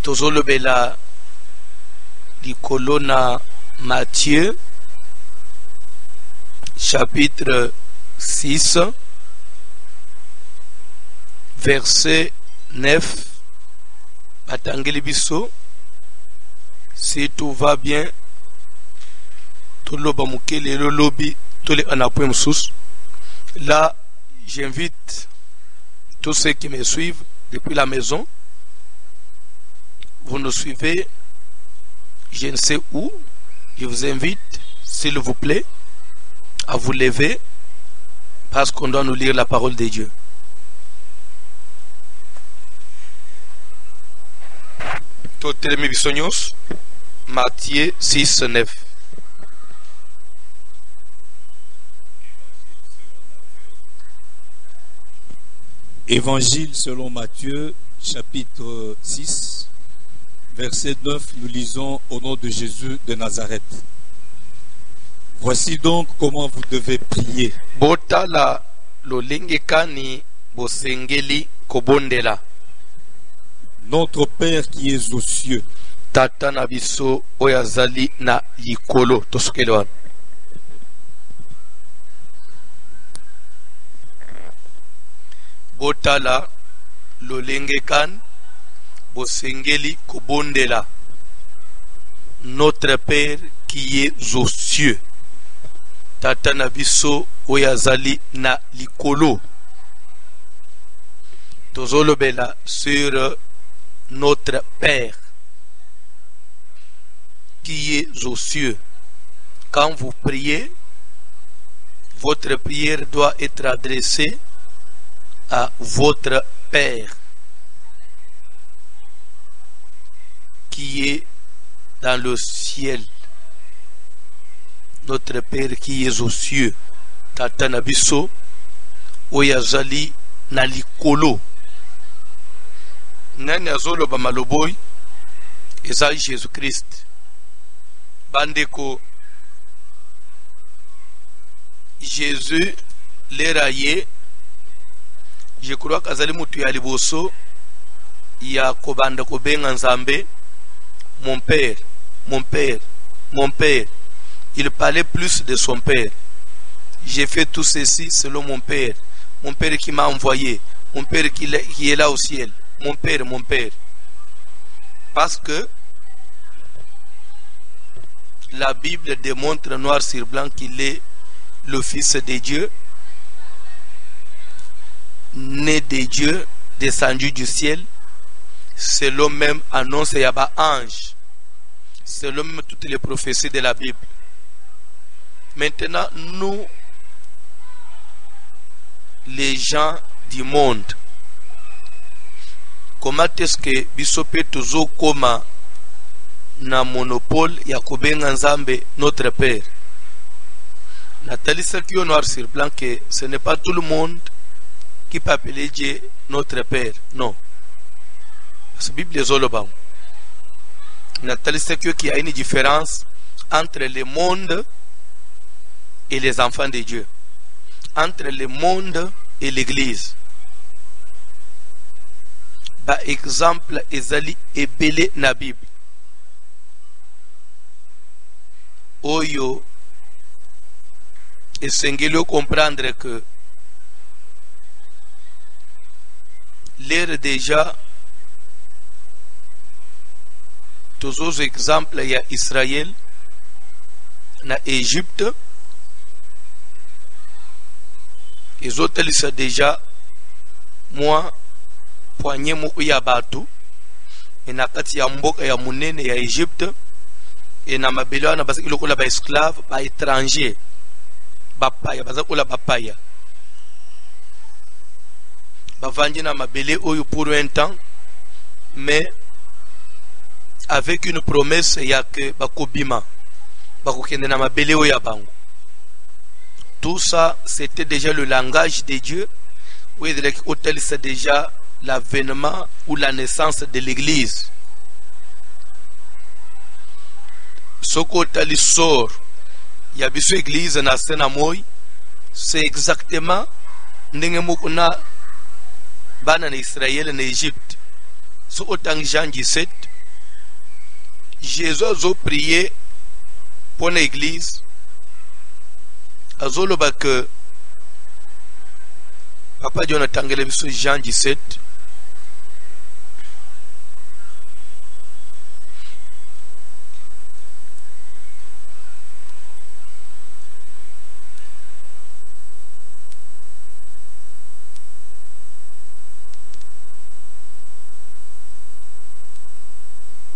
tozolobela likolo na Matthieu chapitre 6 verset 9. Batangeli biso, si tout va bien, toloba mukele lolobi tole anapwe msous. Là, j'invite tous ceux qui me suivent depuis la maison. Vous nous suivez, je ne sais où. Je vous invite, s'il vous plaît, à vous lever parce qu'on doit nous lire la parole de Dieu. Matthieu 6, 9. Évangile selon Matthieu, chapitre 6, verset 9, nous lisons au nom de Jésus de Nazareth. Voici donc comment vous devez prier. Botala lolengekani bosengeli kobondela. Notre Père qui es aux cieux. Tata na biso oyazali na likolo tosukele wana. Botala lolengekan bosengeli kobondela. Notre Père qui est aux cieux. Tata na biso oyazali na likolo. Tozolobela sur notre Père qui est aux cieux. Quand vous priez, votre prière doit être adressée à votre Père qui est dans le ciel. Notre Père qui est aux cieux. Tata na biso oyazali na likolo. Nani azoloba maloboy eza Jésus-Christ. Bandeko, Jésus l'eraye, je crois qu'azali mutu ya liboso ya kobanda kobenga nzambe mon père, mon père, mon père. Il parlait plus de son père. J'ai fait tout ceci selon mon père qui m'a envoyé, mon père qui est là au ciel. Mon père, mon père. Parce que la Bible démontre noir sur blanc qu'il est le Fils de Dieu, né de Dieu, descendu du ciel, selon même annonce Yaba ange, selon même toutes les prophéties de la Bible. Maintenant, nous, les gens du monde, comment est-ce que bisope tozo koma na monopole ya kobenga nzambe notre Père? Nathalie Sakio noir sur blanc que ce n'est pas tout le monde qui peut appeler Dieu notre Père. Non. Parce que la Bible est zoloba. Nathalie Sakio qui a une différence entre le monde et les enfants de Dieu. Entre le monde et l'Église. Par exemple, ezali ebele na Bible. Oyo esengeli comprendre que l'ère déjà tous aux exemples il y a Israël na Égypte les autres lisent déjà moi poignée moko ya batu et na kati ya mboka ya munene ya Égypte et na mabele wana bazaki lokola ba esclave ba étranger bapaya bazakola bapaya bavandi na mabele oyo pour un temps mais avec une promesse ya que bakobima bakokende na mabele oyo ya bango. Tout ça c'était déjà le langage de Dieu où il c'est déjà l'avènement ou la naissance de l'église. Ce côté sort, il y a biso église na Senamoy, c'est exactement ndenge mokona bana na Israël na Égypte. Ce autant Jean 17 Jésus a prié pour l'église. Azoloba que Papa Jonathan Gelebiso Jean 17.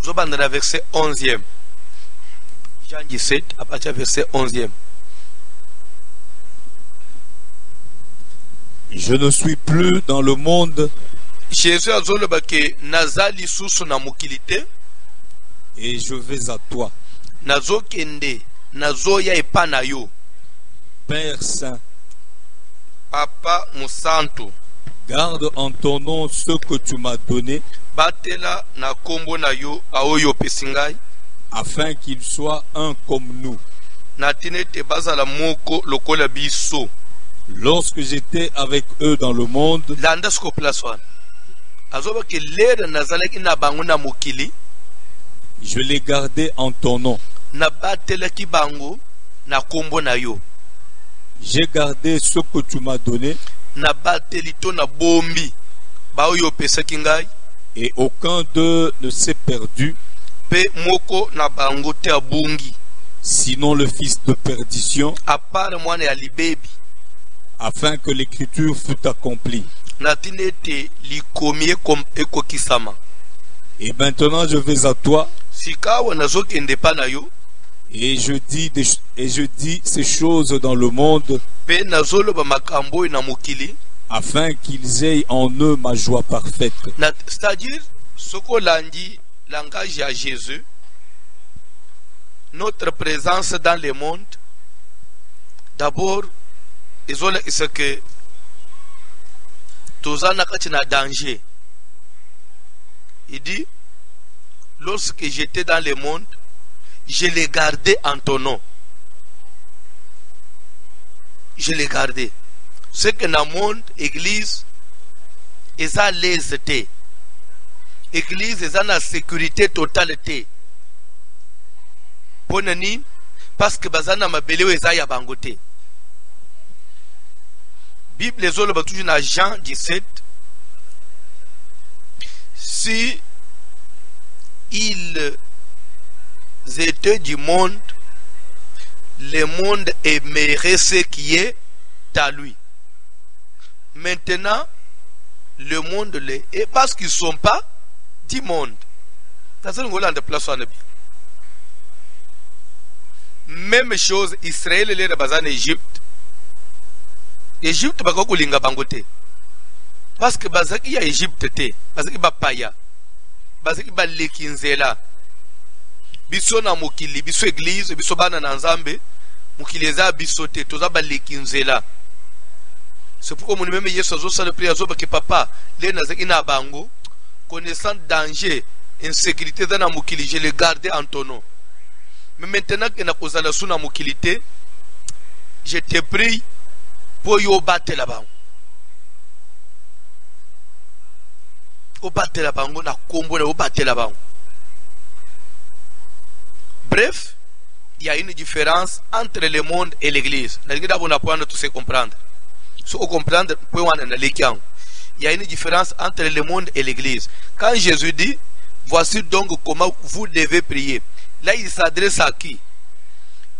Zobandra verset 11e. Jean 17 à partir du verset 11e. Je ne suis plus dans le monde. Jésus a zoloba ke nazali susu na mukilite. Et je vais à toi. Nazo kende, nazo ya epa na yo. Père Saint, Papa Musantu, garde en ton nom ce que tu m'as donné, batela na kombo na yo aoyo pesingai, afin qu'ils soient un comme nous. na tine te bazala moko lokola biso. Lorsque j'étais avec eux dans le monde, Landa sko place wana. Azoba ke lera nazalaki na bango na mokili, je les gardais en ton nom. na batela ki bango na kombo na yo. J'ai gardé ce que tu m'as donné, Na bateli to na bombi baoyo pesaki ngai, et aucun d'eux ne s'est perdu, pe moko na bango te abungi, sinon le fils de perdition, apart mwana ya libebi, afin que l'écriture fût accomplie. na tine te likomi ekokisama. Et maintenant je vais à toi, Sikawa nazokende pa na yo, et je dis ces choses dans le monde, pe nazoloba makambo na mokili, afin qu'ils aient en eux ma joie parfaite. c'est-à-dire soko landi langage à Jésus, notre présence dans le monde, d'abord izola isake tozana kati na danger. Il dit, lorsque j'étais dans le monde, je les gardais en ton nom. Je les gardais. Ce que dans le monde, église, ils ont l'aise. Église, ils ont la sécurité totale. Ponani, parce que bazana mabele ils ont bangote. Bible les autres toujours dans Jean 17. Si ils étaient du monde, le monde aimerait ce qui est à lui. Maintenant, le monde l'est. Et parce qu'ils ne sont pas du monde. Même chose, Israël est dans l'Égypte. Égypte ba ko kulinga bangote. Parce que bazaki ya Égypte te, bazaki ba paya. Bazaki ba lekinzela. Biso na mokili, biso église, biso bana na Nzambe, mokili eza biso te, toza ba lekinzela. C'est pourquoi mon même Yesu azo sa le prière azo que papa, les nazaki na bango, connaissant danger, insécurité dans na mokili, je les garder en ton nom. Mais maintenant que na kozala suna mokili te, je te prie pour yo battre la bango. O battre la bango na kombo na o battre la bango. Bref, il y a une différence entre le monde et l'église. L'église on apprend à tout se comprendre. Si on comprend, il y a une différence entre le monde et l'église. Quand Jésus dit, voici donc comment vous devez prier. Là, il s'adresse à qui?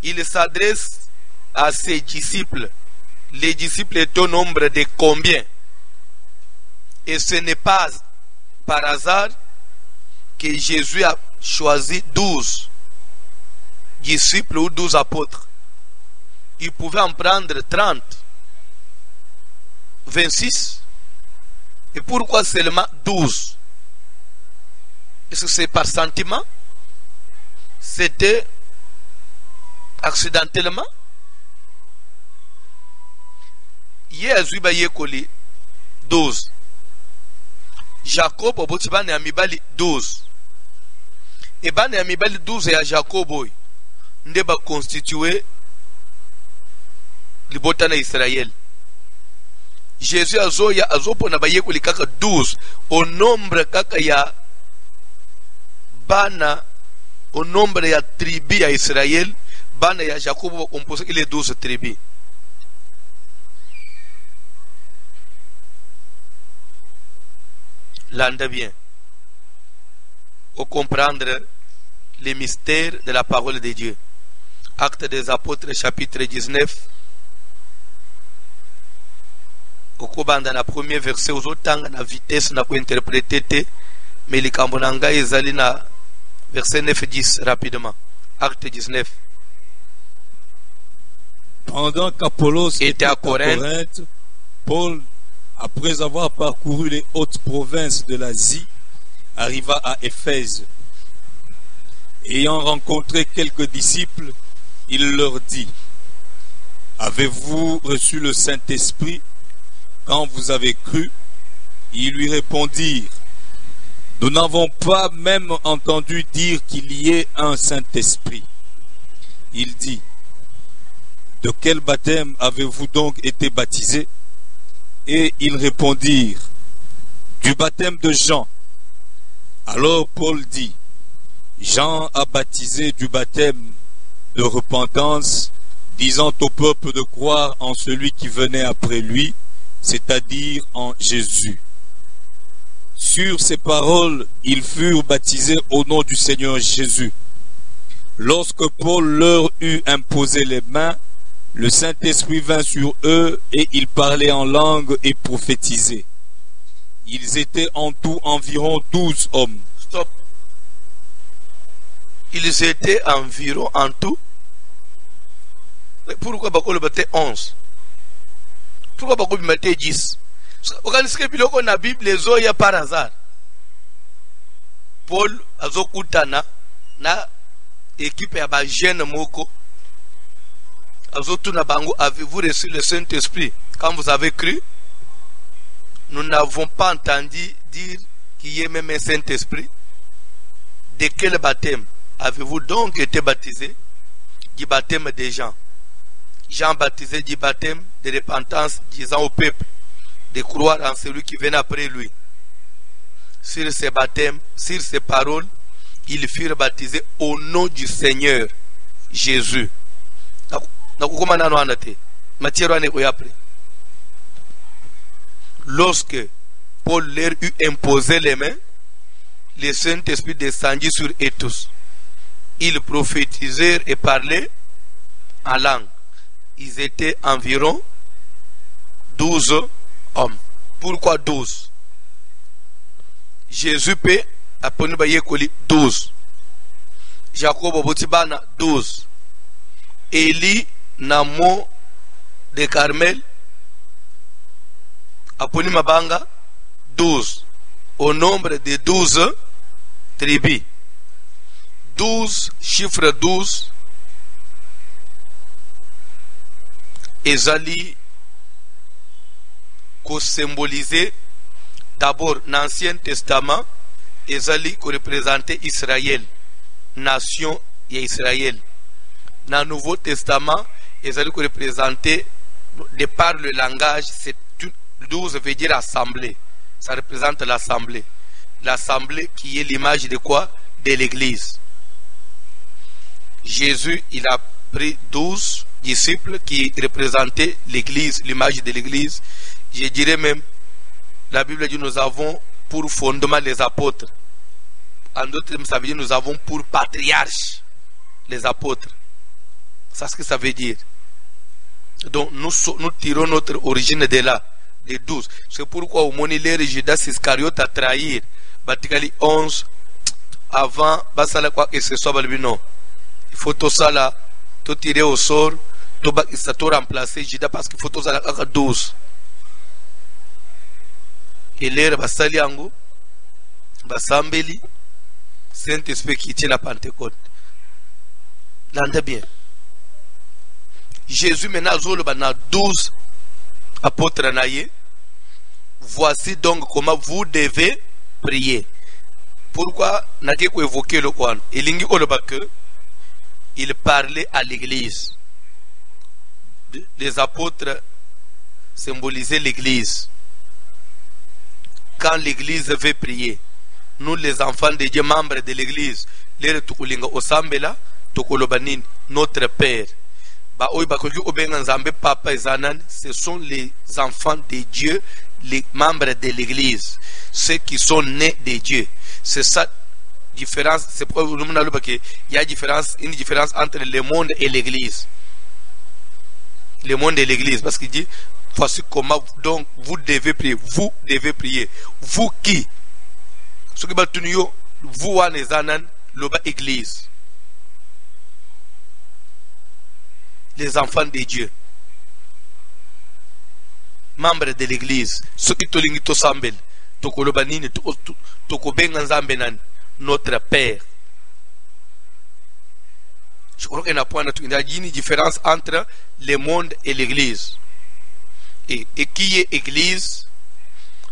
Il s'adresse à ses disciples. Les disciples étaient au nombre de combien? Et ce n'est pas par hasard que Jésus a choisi 12 disciples ou 12 apôtres. Il pouvait en prendre 30, 26. Et pourquoi seulement 12? Est-ce que c'est par sentiment? C'était accidentellement? Yezu ba yekoli 12. Jacob oboti bana ya mibali 12. Et bana ya mibali 12 ya Jacob boy nde ba constituer libota na Israël. Jésus azoya azopona ba yekoli kaka 12 au nombre kaka ya bana au nombre ya tribu ya Israël, bana ya Jacob va composer les 12 tribus. L'anda bien. Pour comprendre les mystères de la parole de Dieu. Actes des Apôtres, chapitre 19. Au kobanda na premier verset, aux autres na vitesse na ko interpréter, mais les kambonanga ezali na verset 9-10 rapidement. Acte 19. Pendant qu'Apollos était à Corinthe, Paul, après avoir parcouru les hautes provinces de l'Asie, arriva à Éphèse. Ayant rencontré quelques disciples, il leur dit: avez-vous reçu le Saint-Esprit quand vous avez cru? Ils lui répondirent: nous n'avons pas même entendu dire qu'il y ait un Saint-Esprit. Il dit: de quel baptême avez-vous donc été baptisés? Et ils répondirent: du baptême de Jean. Alors Paul dit: Jean a baptisé du baptême de repentance, disant au peuple de croire en celui qui venait après lui, c'est-à-dire en Jésus. Sur ces paroles, ils furent baptisés au nom du Seigneur Jésus. Lorsque Paul leur eut imposé les mains, le Saint-Esprit vint sur eux et ils parlaient en langue et prophétisaient. Ils étaient en tout environ 12 hommes. Stop. Ils étaient environ en tout. Mais pourquoi Bakolo battait 11? Pourquoi Bakolo battait 10? Organisez que na Bible les oya par hasard. Paul azokutana na équipe ya ba jeune moko. Azotuna bango, avez-vous reçu le Saint-Esprit quand vous avez cru? Nous n'avons pas entendu dire qu'il y ait même un Saint-Esprit. De quel baptême avez-vous donc été baptisé? Du baptême des Jean. Jean baptisé du baptême de repentance, disant au peuple de croire en celui qui vient après lui. Sur ces baptêmes, sur ces paroles, ils furent baptisés au nom du Seigneur Jésus. Lorsque Paul leur eut imposé les mains, le Saint-Esprit descendit sur eux tous. Ils prophétisèrent et parlaient en langue. Ils étaient environ 12 hommes. Pourquoi 12? Jésus peut appeler 12. Jacob Botibana 12. Élie Namo de Carmel Aponi Mabanga 12. Au nombre de 12 tribus. 12, chiffre 12. Ezali ko symboliser d'abord l'Ancien Testament, ezali ko représenter Israël, nation et Israël. Dans le Nouveau Testament, ezali ko représenter de par le langage, c'est 12 veut dire assemblée. Ça représente l'assemblée. L'assemblée qui est l'image de quoi? De l'église. Jésus, il a pris 12 disciples qui représentaient l'église, l'image de l'église. Je dirais même, la Bible dit nous avons pour fondement les apôtres. En d'autres termes, ça veut dire nous avons pour patriarche les apôtres. C'est ce que ça veut dire. Donc nous tirons notre origine de là, des 12. C'est pourquoi au monilère Judas Iscariote a trahir. Batikali 11 avant basala quoi que ce soit balbino. Il faut tout ça là, tout tirer au sort, tout remplacer Judas parce qu'il faut tout ça là 12. Et l'air basali ango basambeli Saint-Esprit qui tient la Pentecôte. L'entendez bien. Jésus maintenant a 12 apôtres naïe. Voici donc comment vous devez prier. Pourquoi n'a-t-il évoqué le Coran? Il parlait à l'église. Les apôtres symbolisaient l'église. Quand l'église veut prier, nous les enfants de Dieu, membres de l'église, les tukulinga osambela, tukolobanini, notre Père. Ba oy bakoki obenga nzambe papa ezanan, ce sont les enfants de Dieu, les membres de l'église, ceux qui sont nés de Dieu. C'est ça différence, c'est pourquoi nous avons il y a une différence entre le monde et l'église. Le monde et l'église, parce qu'il dit voici comment donc vous devez prier. Vous devez prier. Vous qui? Ce qui va tenir vous en ezanan loba église. Les enfants de Dieu. Membres de l'église. Ceux qui tolingi to sambel. Toko loba nini toko benga nzambe nani. Notre Père. Je crois qu'il y a une différence entre le monde et l'église. Et qui est église?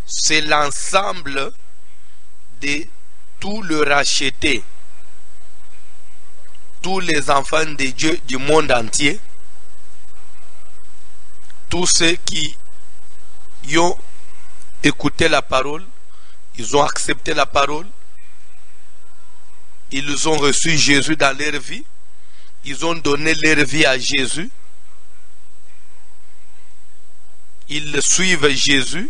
C'est l'ensemble de tout le racheté, tous les enfants de Dieu du monde entier, tous ceux qui ont écouté la parole, ils ont accepté la parole, ils ont reçu Jésus dans leur vie, ils ont donné leur vie à Jésus, ils suivent Jésus,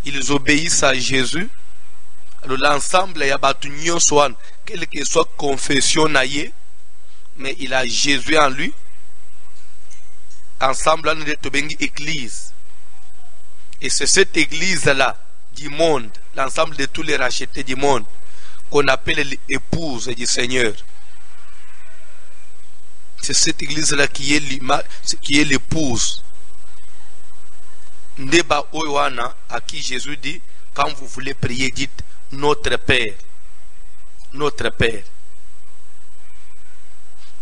ils obéissent à Jésus. Alors l'ensemble, il y a battu soit quelle que soit confession naïe, mais il a Jésus en lui. Ensemble, on est une église. Et c'est cette église-là du monde, l'ensemble de tous les rachetés du monde, qu'on appelle l'épouse du Seigneur. C'est cette église-là qui est l'épouse. Ndeba Oyoana, à qui Jésus dit, quand vous voulez prier, dites notre Père. Notre Père.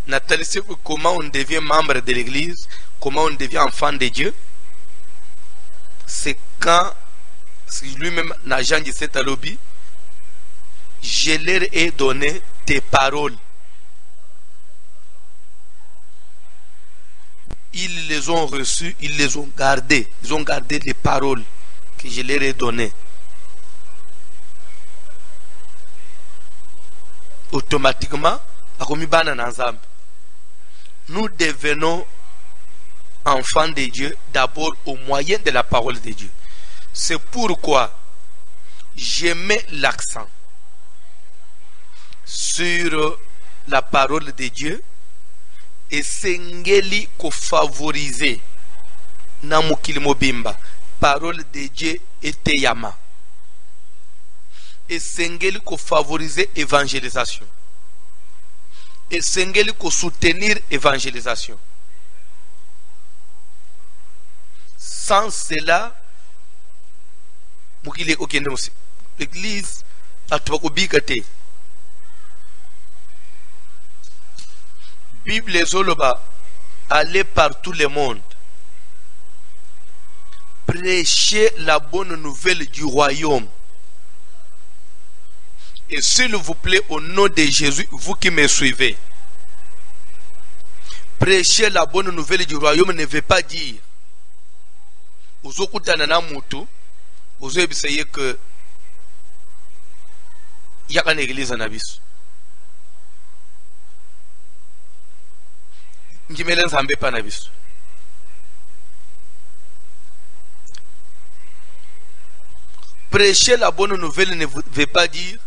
Nathalie, c'est comment on devient membre de l'église, comment on devient enfant de Dieu. C'est quand, lui-même, Jean 17 à l'objet, je leur ai donné tes paroles. Ils les ont reçues, ils les ont gardées. Ils ont gardé les paroles que je leur ai données. Automatiquement, nous devenons enfants de Dieu d'abord au moyen de la parole de Dieu. C'est pourquoi je mets l'accent sur la parole de Dieu et sengeli ko favoriser na mukili mobimba parole de Dieu et yama et sengeli ko favoriser évangélisation et sengeli ko soutenir évangélisation. Sans cela mukili okende musi l'église atubakubikate Bible Zoloba, allez par tout le monde, prêchez la bonne nouvelle du royaume. Et s'il vous plaît, au nom de Jésus, vous qui me suivez, prêcher la bonne nouvelle du royaume ne veut pas dire vous essayez que il y a une église en abysse. Prêcher la bonne nouvelle ne veut pas dire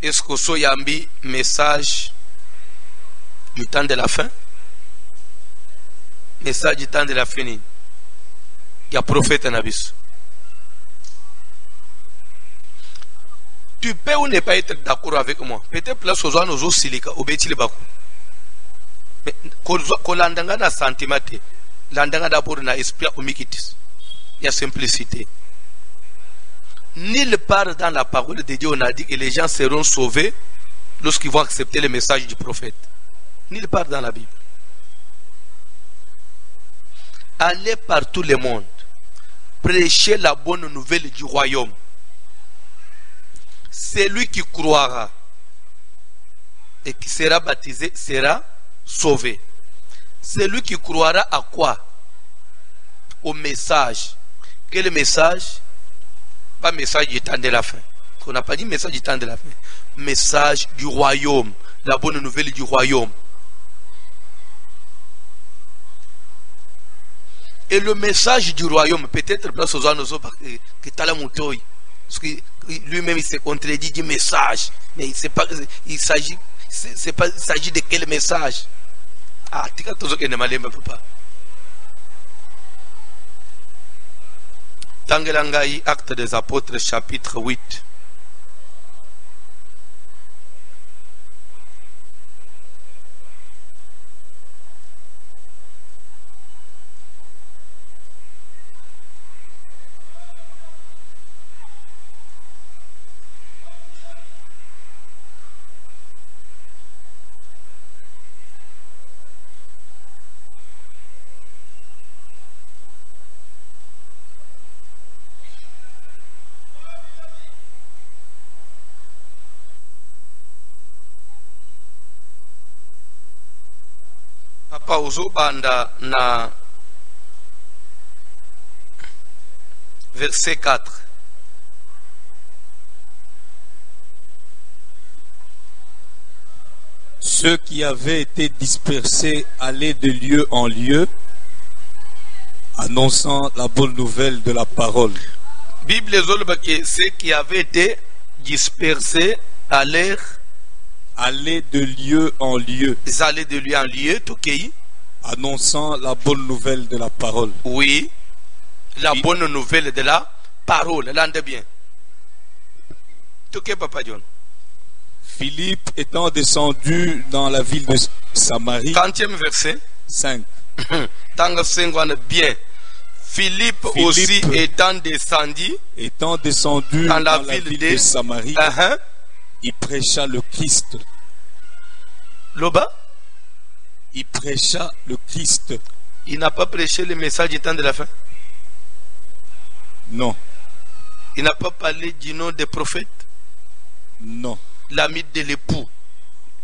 est-ce que so yambi message du temps de la fin, message du temps de la fin, il y a prophète en abysse. Tu peux ou ne pas être d'accord avec moi. Peut-être là, ce soit nos silika, obéti le bakou. Mais quand l'andanga na sentiment, l'andanga d'abord na esprit omikitis. Il y a simplicité. Nulle part dans la parole de Dieu, on a dit que les gens seront sauvés lorsqu'ils vont accepter le message du prophète. Nulle part dans la Bible. Allez par tout le monde. Prêchez la bonne nouvelle du royaume. Celui qui croira et qui sera baptisé sera sauvé. Celui qui croira à quoi? Au message. Quel message? Pas message du temps de la fin. On n'a pas dit message du temps de la fin. Message du royaume. La bonne nouvelle du royaume. Et le message du royaume, peut-être place aux gens que Talamoutoy, parce que lui-même il s'est contredit du message, mais il s'agit de quel message? Ah, tu as toujours ne m'allait papa. Tangelangai, Acte des Apôtres, chapitre 8. Papa uzobanda na verset 4. Ceux qui avaient été dispersés allaient de lieu en lieu, annonçant la bonne nouvelle de la parole. Bible zolba que ceux qui avaient été dispersés allaient de lieu en lieu. Ils allaient de lieu en lieu, Tokei. Annonçant la bonne nouvelle de la parole. Oui, la bonne nouvelle de la parole. L'ande bien. Tokei, Papa John. Philippe étant descendu dans la ville de Samarie. 40e verset. 5. Bien. Philippe aussi étant descendu dans la ville de Samarie. Il prêcha le Christ. Loba? Il prêcha le Christ. Il n'a pas prêché le message du temps de la fin? Non. Il n'a pas parlé du nom des prophètes? Non. L'ami de l'époux.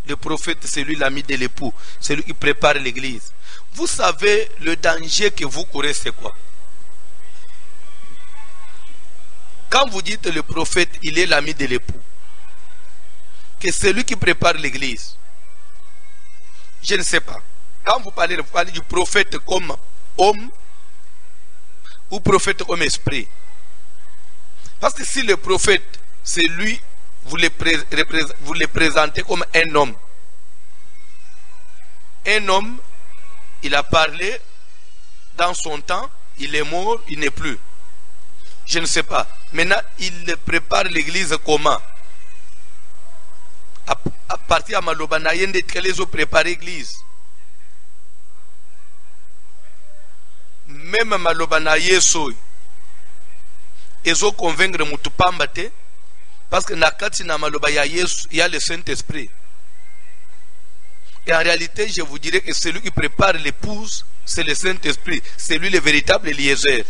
Le prophète, c'est lui l'ami de l'époux. C'est lui qui prépare l'église. Vous savez, le danger que vous courez, c'est quoi? Quand vous dites le prophète, il est l'ami de l'époux, que c'est lui qui prépare l'église. Je ne sais pas. Quand vous parlez du prophète comme homme ou prophète comme esprit. Parce que si le prophète, c'est lui, vous le présentez comme un homme. Un homme, il a parlé dans son temps, il est mort, il n'est plus. Je ne sais pas. Maintenant, il prépare l'église comment? À partir de Maloba Nayende, ils ont préparé l'église. Même Maloba Nayeso, ils ont convaincre Moutupambate, parce que Nakati na Maloba Yayesu, il y a le Saint-Esprit. Et en réalité, je vous dirais que celui qui prépare l'épouse, c'est le Saint-Esprit. C'est lui le véritable Eliezer.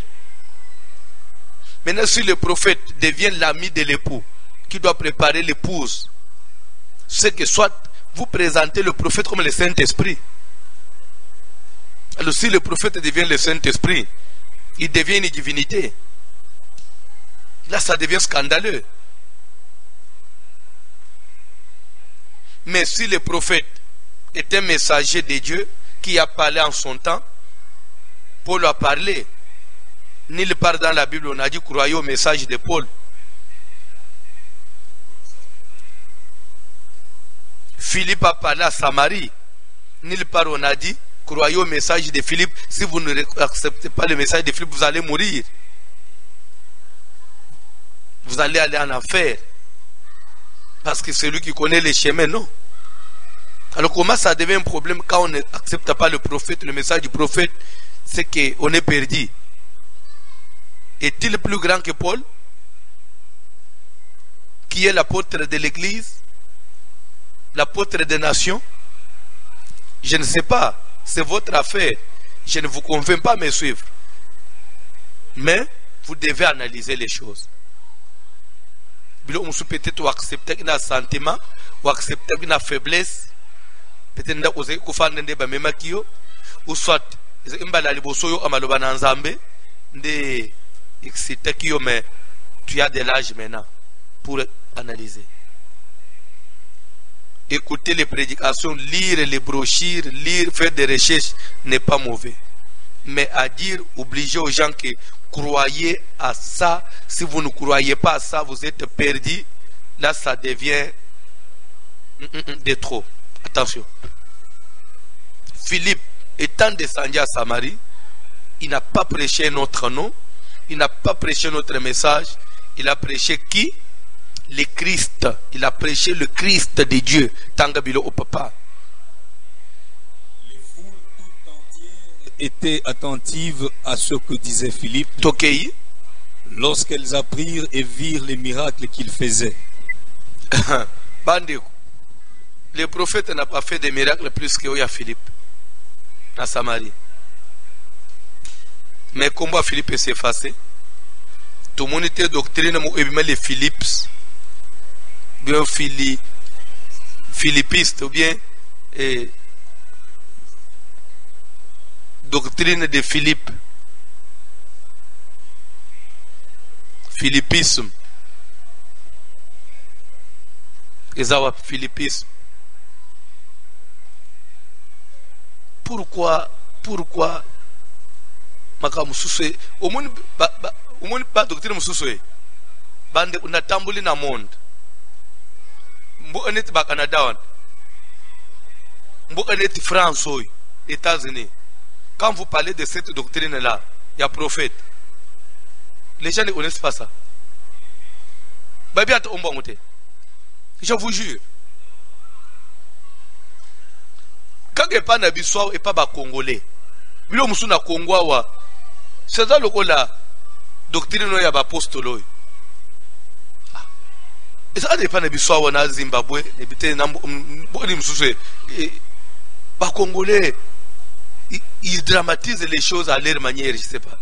Maintenant, si le prophète devient l'ami de l'époux, qui doit préparer l'épouse, c'est que soit vous présentez le prophète comme le Saint-Esprit. Alors si le prophète devient le Saint-Esprit, il devient une divinité. Là, ça devient scandaleux. Mais si le prophète est un messager de Dieu qui a parlé en son temps, Paul a parlé. Nul part dans la Bible, on a dit croyez au message de Paul. Philippe a parlé à Samarie. Nul part on a dit croyez au message de Philippe. Si vous ne acceptez pas le message de Philippe, vous allez mourir. Vous allez aller en enfer. Parce que c'est lui qui connaît les chemins, non? Alors comment ça devient un problème quand on n'accepte pas le prophète, le message du prophète? C'est qu'on est perdu. Est-il plus grand que Paul, qui est l'apôtre de l'église, l'apôtre des nations? Je ne sais pas, c'est votre affaire. Je ne vous convainc pas à me suivre. Mais vous devez analyser les choses. Peut-être accepter un sentiment, ou accepter une faiblesse, peut-être que vous avez ou soit vous avez mais tu as de l'âge maintenant pour analyser. Écouter les prédications, lire les brochures, faire des recherches n'est pas mauvais. Mais à dire, obliger aux gens que croyez à ça, si vous ne croyez pas à ça, vous êtes perdu. Là, ça devient de trop. Attention. Philippe, étant descendu à Samarie, il n'a pas prêché notre nom, il n'a pas prêché notre message, il a prêché qui? Le Christ. Il a prêché le Christ de Dieu. Tangabilo au papa. Les foules tout entières étaient attentives à ce que disait Philippe. Tokei. Lorsqu'elles apprirent et virent les miracles qu'il faisait. Bandeko. Le prophète n'a pas fait des miracles plus que Philippe. À Samarie. Mais comment Philippe s'est effacé? Tout le monde était doctrine, mais les Philippes, bien philippistes, ou bien doctrine de Philippe, philippisme, Ezawa philippisme. Pourquoi maka mususwe omoni ba doctrine mususwe bande unatambuli na monde mbo anet ba Canada wan mbo anet France oy États-Unis. Quand vous parlez de cette doctrine là, il y a prophète, les gens ne connaissent pas ça. Babi at omba ngote, je vous jure. Quand il n'y a pas de pas de Congolais, il y a des Congolais. C'est ça la doctrine de l'apostole. Et ça dépend de Zimbabwe, les Congolais, ils dramatisent les choses à leur manière, je ne sais pas.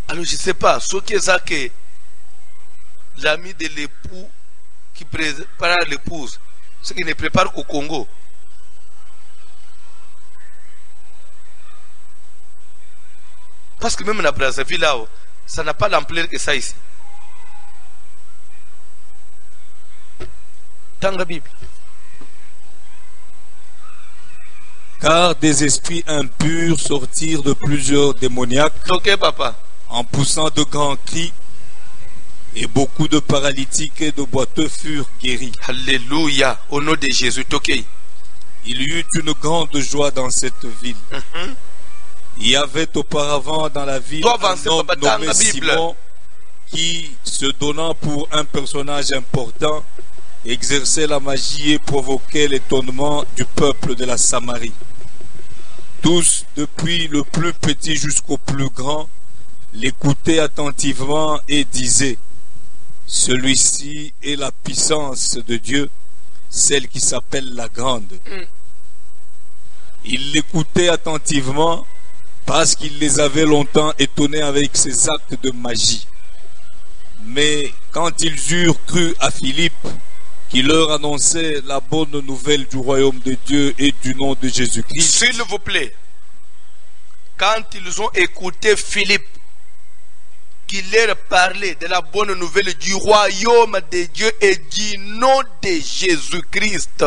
Alors je ne sais pas, ce qui est ça que l'ami de l'époux qui prépare l'épouse, ce qui ne prépare qu'au Congo. Parce que même dans Brazzaville, là, ça n'a pas l'ampleur que ça ici. Dans la Bible. Car des esprits impurs sortirent de plusieurs démoniaques, Ok, papa. en poussant de grands cris, et beaucoup de paralytiques et de boiteux furent guéris. Alléluia. Au nom de Jésus. Ok. Il y eut une grande joie dans cette ville. Il y avait auparavant dans la ville un homme nommé Simon qui, se donnant pour un personnage important, exerçait la magie et provoquait l'étonnement du peuple de la Samarie. Tous, depuis le plus petit jusqu'au plus grand, l'écoutaient attentivement et disaient: celui-ci est la puissance de Dieu, celle qui s'appelle la grande. Ils l'écoutaient attentivement parce qu'il les avait longtemps étonnés avec ses actes de magie. Mais quand ils eurent cru à Philippe, qui leur annonçait la bonne nouvelle du royaume de Dieu et du nom de Jésus-Christ, s'il vous plaît, quand ils ont écouté Philippe, qui leur parlait de la bonne nouvelle du royaume de Dieu et du nom de Jésus-Christ,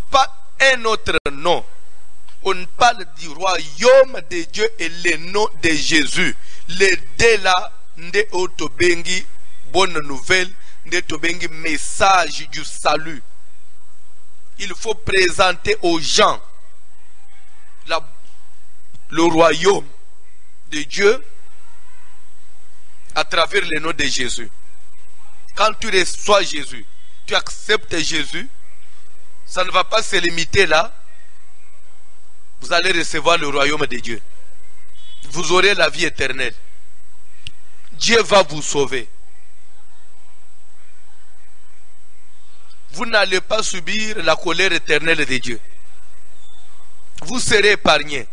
pas un autre nom. On parle du royaume de Dieu et le nom de Jésus. Les deux là, nde otobengi bonne nouvelle, nde otobengi message du salut. Il faut présenter aux gens le royaume de Dieu à travers le nom de Jésus. Quand tu reçois Jésus, tu acceptes Jésus, ça ne va pas se limiter là. Vous allez recevoir le royaume de Dieu. Vous aurez la vie éternelle. Dieu va vous sauver. Vous n'allez pas subir la colère éternelle de Dieu. Vous serez épargnés.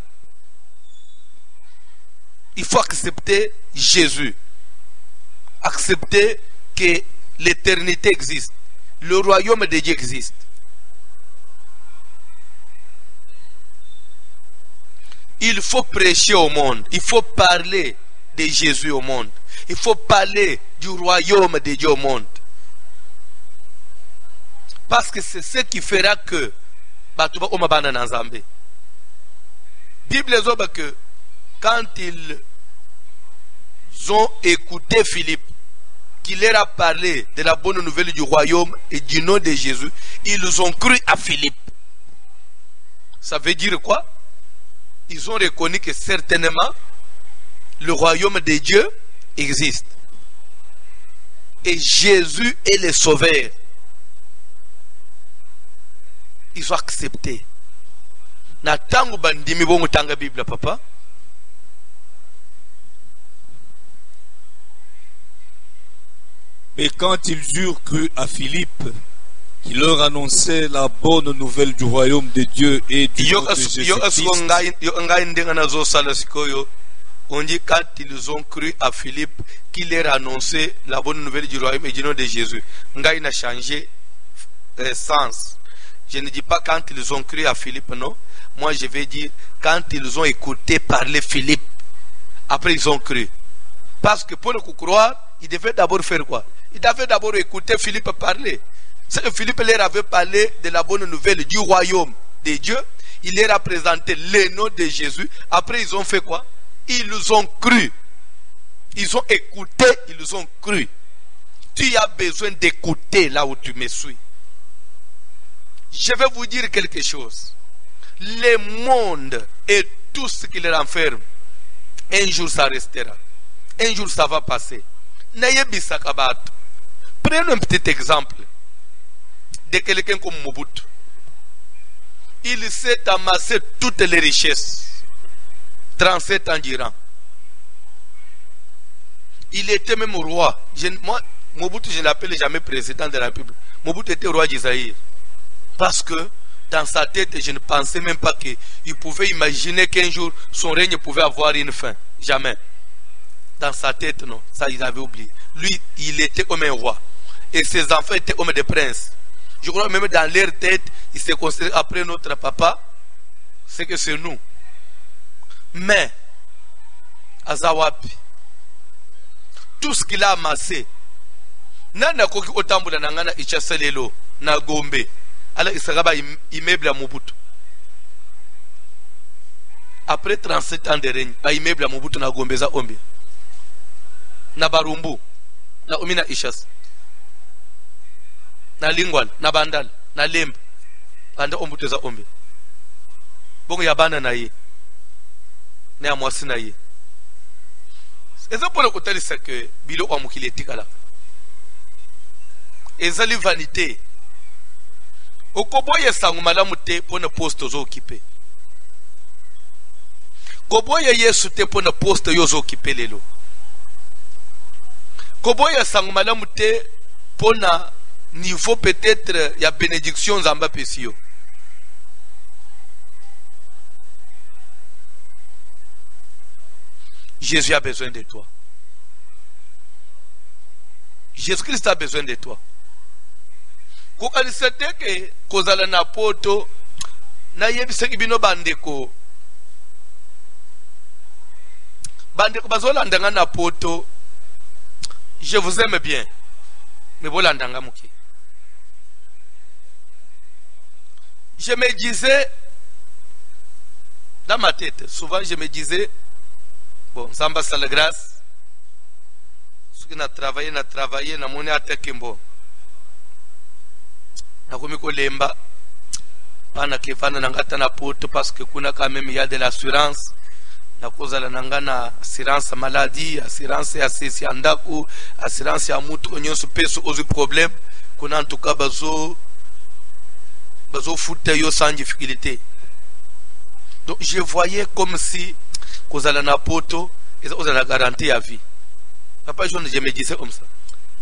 Il faut accepter Jésus. Accepter que l'éternité existe. Le royaume de Dieu existe. il faut prêcher au monde, il faut parler de Jésus au monde, il faut parler du royaume de Dieu au monde. Parce que c'est ce qui fera que Batuba Omabana Nanzambe. Bible dit que quand ils ont écouté Philippe, qui leur a parlé de la bonne nouvelle du royaume et du nom de Jésus, ils ont cru à Philippe. Ça veut dire quoi? Ils ont reconnu que certainement le royaume de Dieu existe. Et Jésus est le sauveur. Ils ont accepté. Natangu bandimi bongo tanga Bible papa. Mais quand ils eurent cru à Philippe, qui leur annonçait la bonne nouvelle du royaume de Dieu et du nom de Jésus-Christ, on dit quand ils ont cru à Philippe, qui leur annonçait la bonne nouvelle du royaume et du nom de Jésus. Ngai n'a changé sens. Je ne dis pas quand ils ont cru à Philippe, non. Moi je vais dire quand ils ont écouté parler Philippe. Après ils ont cru. Parce que pour le croire, ils devaient d'abord faire quoi? Ils devaient d'abord écouter Philippe parler. C'est que Philippe leur avait parlé de la bonne nouvelle du royaume de Dieu. Il leur a présenté le nom de Jésus. Après ils ont fait quoi? Ils ont cru. Ils ont écouté, ils ont cru. Tu as besoin d'écouter là où tu me suis. Je vais vous dire quelque chose. Le monde et tout ce qui le renferme, un jour ça restera. Un jour ça va passer. Prenons un petit exemple de quelqu'un comme Mobutu. Il s'est amassé toutes les richesses. 37 ans d'Iran. Il était même roi. Moi, Mobutu, je ne l'appelle jamais président de la République. Mobutu était roi d'Isaïe. Parce que dans sa tête, je ne pensais même pas qu'il pouvait imaginer qu'un jour son règne pouvait avoir une fin. Jamais. Dans sa tête, non. Ça, il avait oublié. Lui, il était comme un roi. Et ses enfants étaient comme des princes. Je crois même dans leur tête, ils se considèrent après notre papa, c'est que c'est nous. Mais, Azawapi, tout ce qu'il a amassé, Nana koki otambula nangana ichaselelo na Gombe. Alors il sera immeuble à Mobutu. Après 37 ans de règne, immeuble à Mobutu na Gombe za Ombi. Na Barumbu, na Omina Ishas. Na Lingwal, na Bandal, na Lemb. Anda Ombutu za Ombi. Bongo yabana na ye. Na Mwasi na ye. Eza pour le côté c'est que bilo wa mukile tikala. Eza li vanité. Okoboye sangu malamu te pona poste zo occupé. Koboye Yesu te pona poste yo zo occupé lelo. Koboye sangu malamu te pona niveau peut-être ya bénédiction zamba pesio. Jésus a besoin de toi. Jésus-Christ a besoin de toi. Kokalisete ke kozala na poto na yebiseki bino bandeko. Bandeko bazola ndanga na poto. Je vous aime bien. Mais bola ndanga muki. Je me disais dans ma tête, souvent je me disais bon, Samba sa la grâce. Ce qui n'a travaillé, na moni atekimbo. Na komiko lemba pana kefana nangata na poto parce que kuna quand même il y a de l'assurance na kozala nangana assurance maladie, assurance ya sisi andaku, assurance ya mutu onyoso peso ozu problème kuna en tout cas bazo foute yo sans difficulté. Donc je voyais comme si kozala na poto et ozala garantie à vie. Papa je me disais comme ça.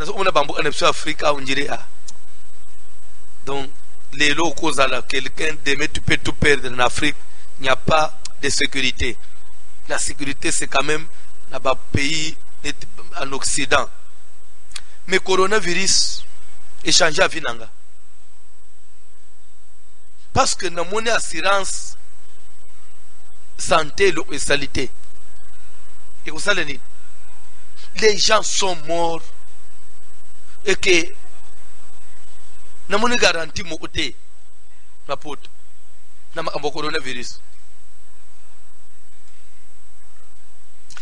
Nazo on a bambo en Afrique on dirait ah. Donc, les locaux, quelqu'un demain tu peux tout perdre en Afrique, il n'y a pas de sécurité. La sécurité, c'est quand même dans le pays en Occident. Mais le coronavirus est changé à Vinanga. Parce que dans mon assurance, santé et salité. Et vous savez, les gens sont morts et que nous avons garanti mon côté la pote nous avons coronavirus.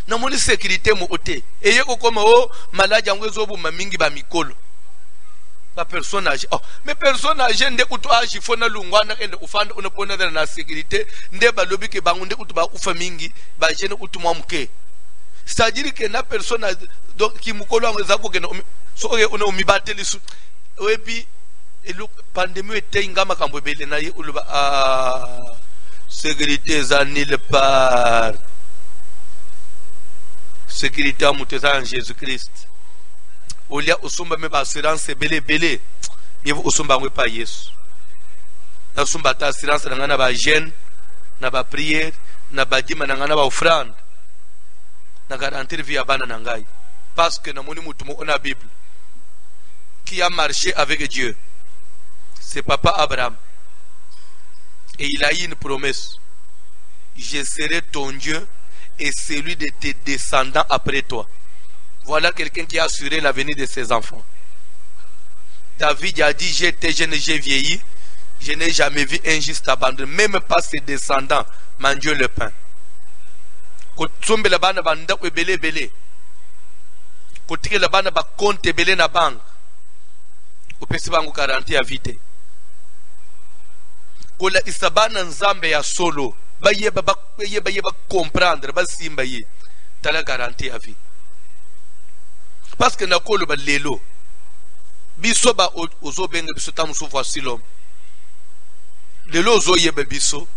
Nous avons sécurité mon côté et yeko comme oh malade yango zobu mamingi ba mikolo ba personne âgée. Oh mais personne âgée nde kutu âge fona lungwana ende ufanda unapona na sécurité nde ba lobi ke bangu nde kutu ba ufa mingi ba jene kutu mwamuke. C'est-à-dire que la personne qui me colle en zako que on a mis battu les sous et puis la pandémie était ingama kambo bele na uluba sécurité za nil par sécurité amuteza en Jésus-Christ olia usumba me ba assurance bele bele yevu usumba ngwe pa Yesu na usumba ta assurance ngana ba jeune na ba prière na ba dima ngana ba offrande na garantir vie à bana nangai parce que namoni mutu mo na Bible qui a marché avec Dieu, c'est papa Abraham et il a eu une promesse: je serai ton Dieu et celui de tes descendants après toi. Voilà quelqu'un qui a assuré l'avenir de ses enfants. David a dit: j'étais jeune, j'ai vieilli, je n'ai jamais vu un juste abandonné, même pas ses descendants mangent le pain. Kotsombe la bana banda ko bele bele kotike la bana ba compte bele na bank opesi bangu garantie ya vite kola isabana nzambe ya solo bayeba comprendre ba simba ye tala garantie ya vie parce que na kolo ba lelo biso ba ozo benga biso tamusu voici l'homme lelo ozo yeba biso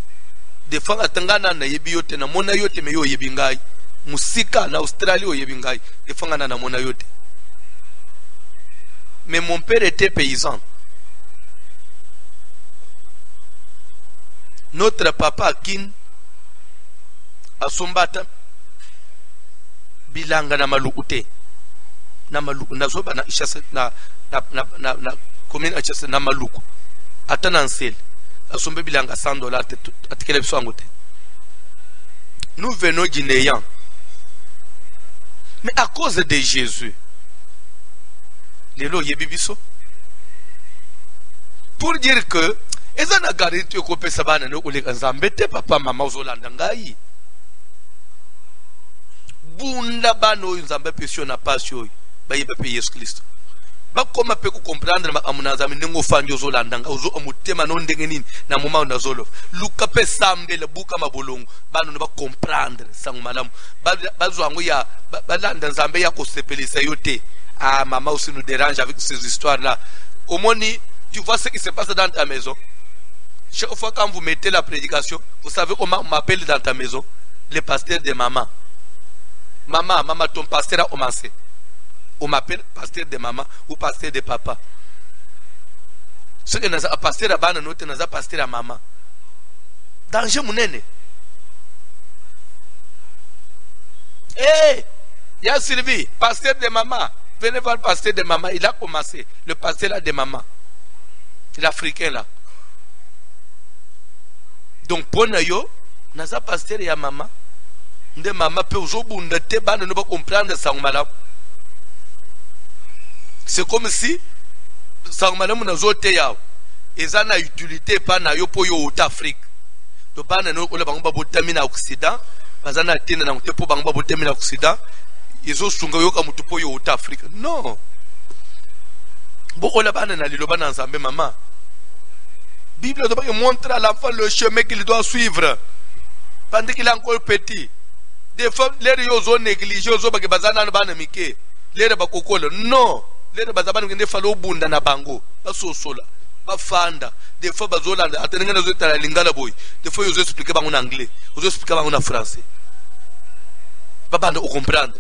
de fois atangana na yebi yote na mona yote me yo yebi ngai musika na Australie o yebi ngai de fois ngana na mona yote. Mais mon père était paysan. Notre papa Akin asombata bilanga na malukute na maluku na zoba na ishasa na commune achasa na maluku atana nsel asombe bilanga $100 atikele biso angote. Nous venons du néant, mais à cause de Jésus les lois yebibiso pour dire que ezana garantie ko pesa bana no uleka nzambe te papa mama uzolanda ngai bunda bano nzambe pesio na pasio bayebe pe Yesu Kristo bakoma pe ku comprendre amunazami ningo fanjo uzolanda nga uzo omutema no ndenge nini na moma unazolo luka pe sambe le buka mabolongo bano ne ba comprendre sangu malamu bazwango ya balanda nzambe ya ko sepelisa yote. Ah, maman aussi nous dérange avec ces histoires-là. Au moins, tu vois ce qui se passe dans ta maison. Chaque fois quand vous mettez la prédication, vous savez comment on m'appelle dans ta maison? Le pasteur de maman. Maman, ton pasteur a commencé. On m'appelle pasteur de maman ou pasteur de papa. Ce que nous avons pasteur à bana, nous avons pasteur à maman. Danger mounene. Eh, il y a Sylvie, pasteur de maman. Venez voir le pasteur de maman, il a commencé. Le pasteur là de maman. L'Africain là. Donc, pour nous, naza pasteur ya maman. De maman peut aujourd'hui ne pas comprendre ça. C'est comme si ça n'a zoté ya. Et ça n'a utilité pas na yo pour yo Afrique. Donc, pas na no le bangba botamina Occident. Pas na tena na te pour bangba botamina Occident. Ils ont sunga yo kamutu po yo Afrique. Non. Bon, on a pas na liloba na nzambe maman. Bible doit montrer à l'enfant le chemin qu'il doit suivre pendant qu'il est encore petit. Des fois, les gens ont négligé, ils ont pas que bazana na bana mike. Les ba kokolo. Non. Les bazabana ngende falo bunda na bango. Ba sosola. Ba fanda. Des fois bazola atenenga na zota la lingala boy. Des fois ils expliquer ba en anglais, ils expliquer ba en français. Ba banda au comprendre.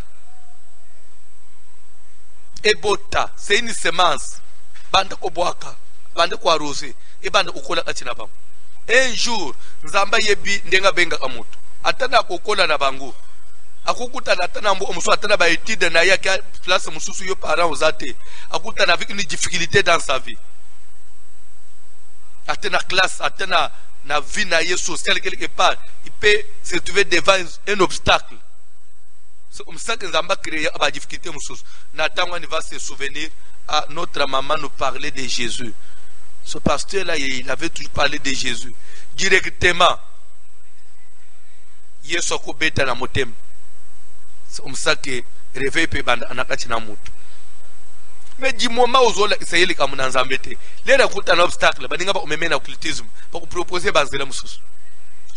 Ebota, c'est une semence. Banda ko boaka, banda ko arroser, et banda ukola katina bango. Un jour, nzamba yebi ndenga benga kamutu. Atana kokola na bango. Akukuta na tana mbo omuso atana ba étude na ya ka place mususu yo parents ozate. Akuta na avec une difficulté dans sa vie. Atana classe, atana na vie na ye sociale quelque part, il peut se trouver devant un obstacle. C'est comme ça que nous avons créé des difficultés. Nathan va se souvenir à notre maman nous parlait de Jésus. Ce pasteur-là, il avait toujours parlé de Jésus. Directement. Yesu akubeta na motema. C'est comme ça que réveil peut anakati na mutu. Mais du moment où zola isayeli kamuna nzambete, lera kuta un obstacle, baninga ba umeme na occultisme, pour proposer bazela mususu.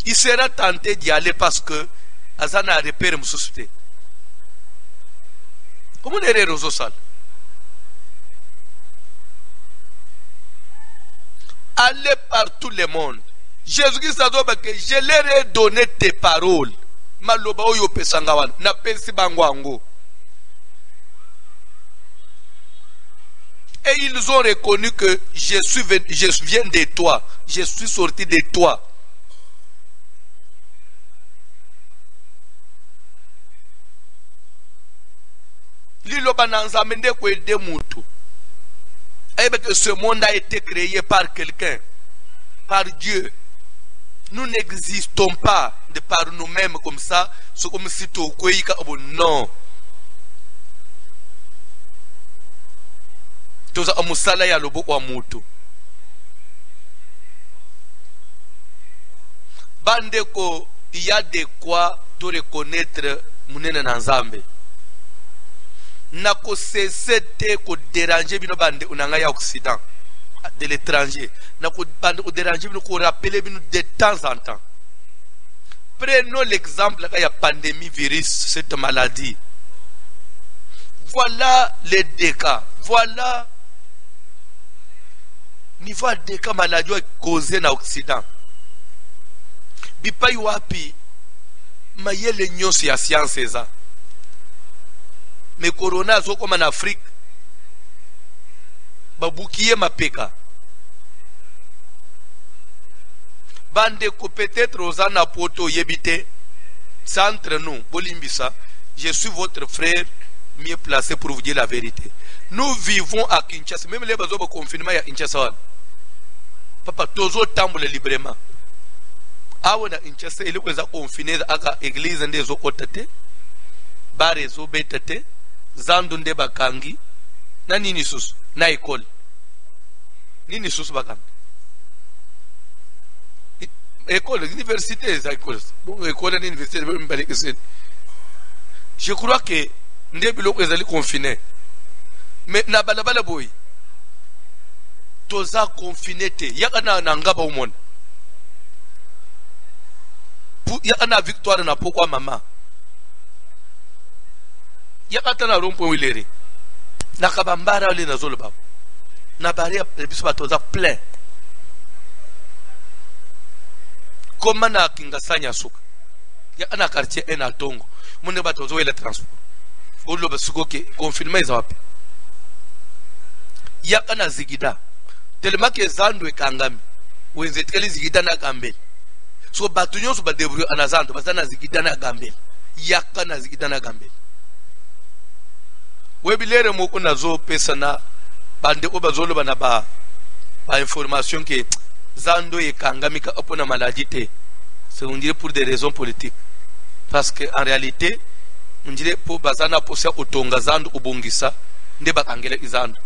Il sera tenté d'y aller parce que azana repère mususu. Comment on est aux salles? Allez par tout le monde. Jésus-Christ a dit que je leur ai donné tes paroles. Maloba oyo pesangawan na pensi bangwango. Et ils ont reconnu que je viens de toi. Je suis sorti de toi. Liloba nanzamende ko aider mutu. Et que ce monde a été créé par quelqu'un, par Dieu. Nous n'existons pas de par nous-mêmes comme ça, c'est comme si tout non. Tout ça, amusala ya lobo wa mutu. Bandeko, il y a de quoi te reconnaître munene na nzambe. Nako cesse te ko déranger bino bande unanga ya Occident de l'étranger. Nako bande ko déranger bino ko rappeler bino de temps en temps. Prenons l'exemple de la pandémie virus, cette maladie. Voilà les deux cas. Voilà niveau de cas maladie causée dans l'Occident. Bipa yuapi mayele nyosi ya science za. Mais corona zo comme en Afrique. Babukiye mapeka. Bande ko peut-être ozana poto yebite. C'est entre nous, Bolimbisa. Je suis votre frère mieux placé pour vous dire la vérité. Nous vivons à Kinshasa. Même les bazo confinement à Kinshasa. Papa, tozo tamboule librement. Awa na Kinshasa, il est confiné à l'église des Okotate. Bare zo betate. Zandunde bakangi. Na nini sus? Na école. Nini sus bakangi? École, université, école. Bon, école, université, je crois que ndebilo ko ezali confiné. Mais na balabala boy. Toza confiné te. Yakana na ngaba umona. Yakana victoire na pokwa mama. Yakata na rompo wilere. Na kabambara ole na zolo babo. Na baria biso batoza plein. Comment na kingasanya suka. Yakana quartier en Tongo. Mune batozo ele transport. Olo basuko ke confirmer za wapi. Yakana zigida. Tellement que zandwe kangami. Wenze tkeli zigida na gambeli. So batunyo so badebru anazando basana zigida na gambeli. Yakana zigida na gambeli. Webilere moko nazo pesa na bande obazolo bana ba information que zando e kangami ka opona maladie te. C'est on dirait pour des raisons politiques. Parce que en réalité on dirait pour bazana posa otonga zando ubongisa nde bakangela izando.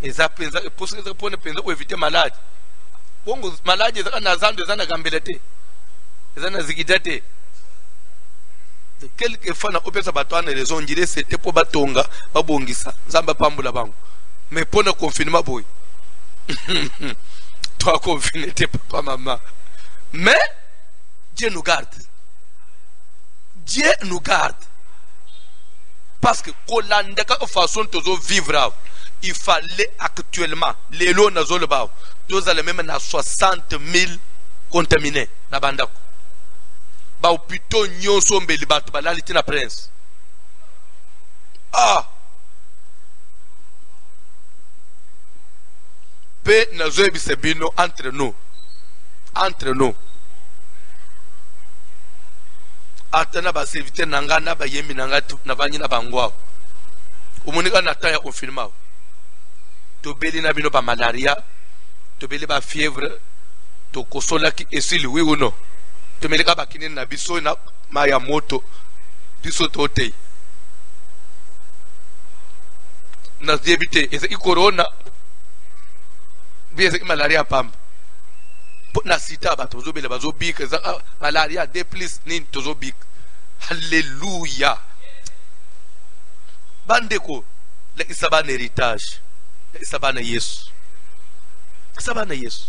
Eza penza pour que pone penza pour éviter maladie. Bongo maladie za na zando zana gambela te. Zana zigida te. Quelque fois na opesa batwana raison dire c'était pour batonga babongisa nzamba pambula bango mais pour le confinement boy toi confiné t'es papa maman mais Dieu nous garde parce que kolandaka façon tozo vivre il fallait actuellement les lots na zolo ba tous les même na 60 000 contaminés na bandako ba opito nyonso mbeli bato balali tina prince pe nazo ebise bino entre nous atana ba serviteur nanga na ba yemi nanga na banyi na bangwa umunika na ta ya confirma to beli na bino ba malaria to beli ba fièvre to kosola ki esili oui ou non tomeleka bakine na biso na maya moto biso tote na debite ese i corona biese malaria pamba na sita ba tozo bela bazo bik malaria de plus ni tozo bik hallelujah bandeko la isabana héritage la isabana Yesu isabana Yesu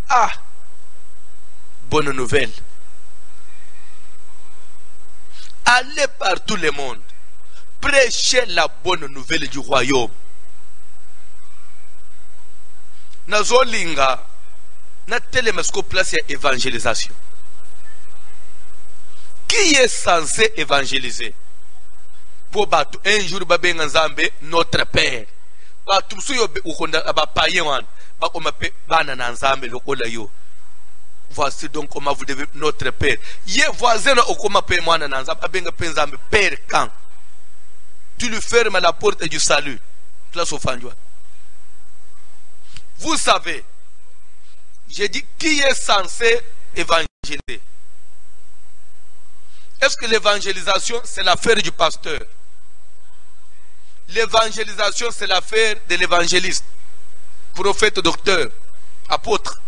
ah bonne nouvelle allez par tout le monde prêchez la bonne nouvelle du royaume nazolinga na telemasko place ya évangélisation. Qui est censé évangéliser? Pour battre un jour babenga nzambe notre père. Batu suyo ukonda abapaye wan ba komape bana na nzambe lokola yo. Voici donc comment vous devez notre père. Ye voisin okoma pe mwana na nzambe abenga pe nzambe père quand tu lui fermes la porte du salut. Place au fanjwa. Vous savez, j'ai dit qui est censé évangéliser. Est-ce que l'évangélisation c'est l'affaire du pasteur? L'évangélisation c'est l'affaire de l'évangéliste, prophète, docteur, apôtre.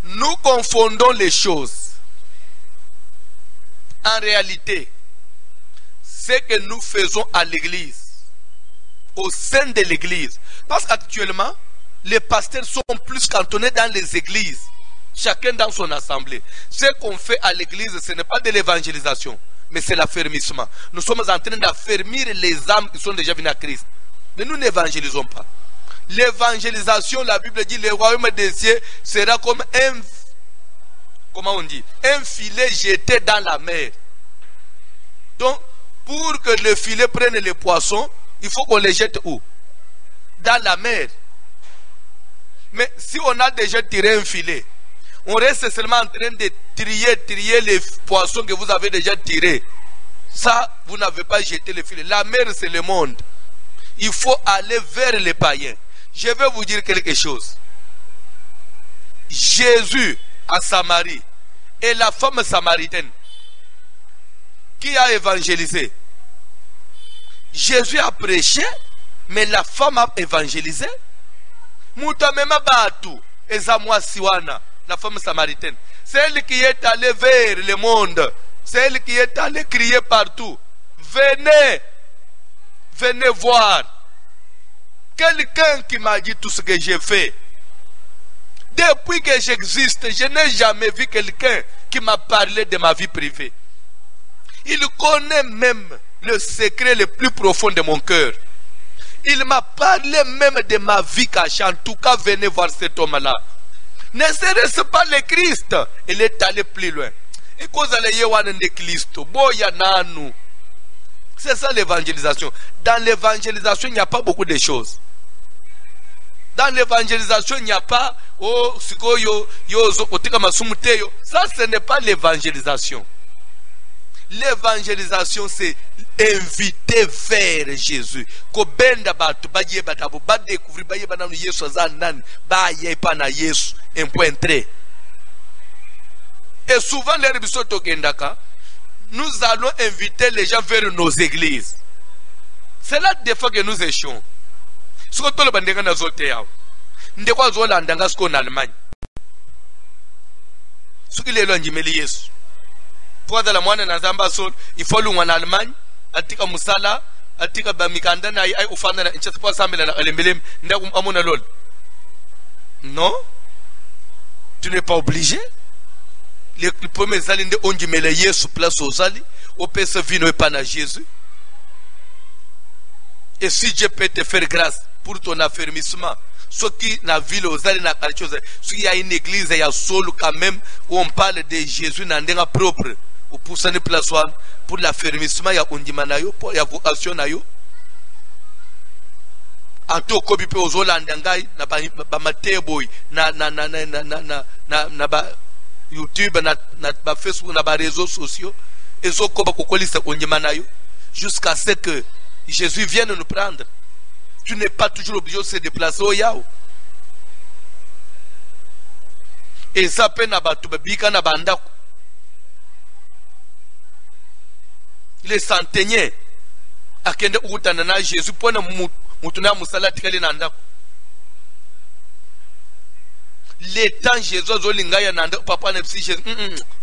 Nous confondons les choses. En réalité, ce que nous faisons à l'église, au sein de l'église, parce qu'actuellement, les pasteurs sont plus cantonnés dans les églises, chacun dans son assemblée. Ce qu'on fait à l'église, ce n'est pas de l'évangélisation, mais c'est l'affermissement. Nous sommes en train d'affermir les âmes qui sont déjà venues à Christ. Mais nous n'évangélisons pas. L'évangélisation, la Bible dit, le royaume des cieux sera comme un filet jeté dans la mer. Donc, pour que le filet prenne les poissons, il faut qu'on les jette où? Dans la mer. Mais si on a déjà tiré un filet, on reste seulement en train de trier les poissons que vous avez déjà tirés. Ça, vous n'avez pas jeté le filet. La mer, c'est le monde. Il faut aller vers les païens. Je vais vous dire quelque chose. Jésus à Samarie et la femme samaritaine qui a évangélisé. Jésus a prêché, mais la femme a évangélisé. Moutamema Batu, Ezamwa Siwana, la femme samaritaine. C'est elle qui est allée vers le monde. C'est elle qui est allée crier partout. Venez, venez voir. Quelqu'un qui m'a dit tout ce que j'ai fait. Depuis que j'existe, je n'ai jamais vu quelqu'un qui m'a parlé de ma vie privée. Il connaît même le secret le plus profond de mon cœur. Il m'a parlé même de ma vie cachée. En tout cas, venez voir cet homme-là. Ne serait-ce pas le Christ? Il est allé plus loin. Et cause de Christ, c'est ça l'évangélisation. Dans l'évangélisation, il n'y a pas beaucoup de choses. Dans l'évangélisation, il n'y a pas ça, ce n'est pas l'évangélisation. L'évangélisation, c'est inviter vers Jésus. Ko benda batu baye batabo ba découvrir baye bananu Yesu azanani baye pana Yesu un point très. Et souvent les rebiso tokendaka, nous allons inviter les gens vers nos églises. C'est là des fois que nous échouons. Ce que le bandega na zote yao. Ndekwa zola ndanga sko en Allemagne. Ce qui les lonjimeli Yesu. Pour la moine na zamba sol, il faut l'ou en Allemagne. Atika musala, atika bamikanda na ai ufana na incha kwa samela na alembelim nda amona lol. Non, tu n'es pas obligé. Les premiers alliés de onjimele Yesu place aux alliés, au pèse vino et pana Jésus. Et si Dieu peut te faire grâce pour ton affermissement, ce qui na ville aux alliés na quartier, ce qui y a une église il y a solo quand même où on parle de Jésus na ndenga propre. Pour ça, pour l'affermissement, il y a undimanayo, pour la vocation nayo. Anto kobi pe ozolandangai na ba mateboy na YouTube na ba Facebook na ba réseaux sociaux ezokoba kokolisa onyema nayo jusqu'à ce que Jésus vienne nous prendre. Tu n'es pas toujours obligé de se déplacer au yao. Et ça peut na batu babika na bandako. Les centeniers akende ukutana na Jésus pona mutuna musala tikali na ndako. Les temps Jésus zolingaya na ndako papa na psi Jésus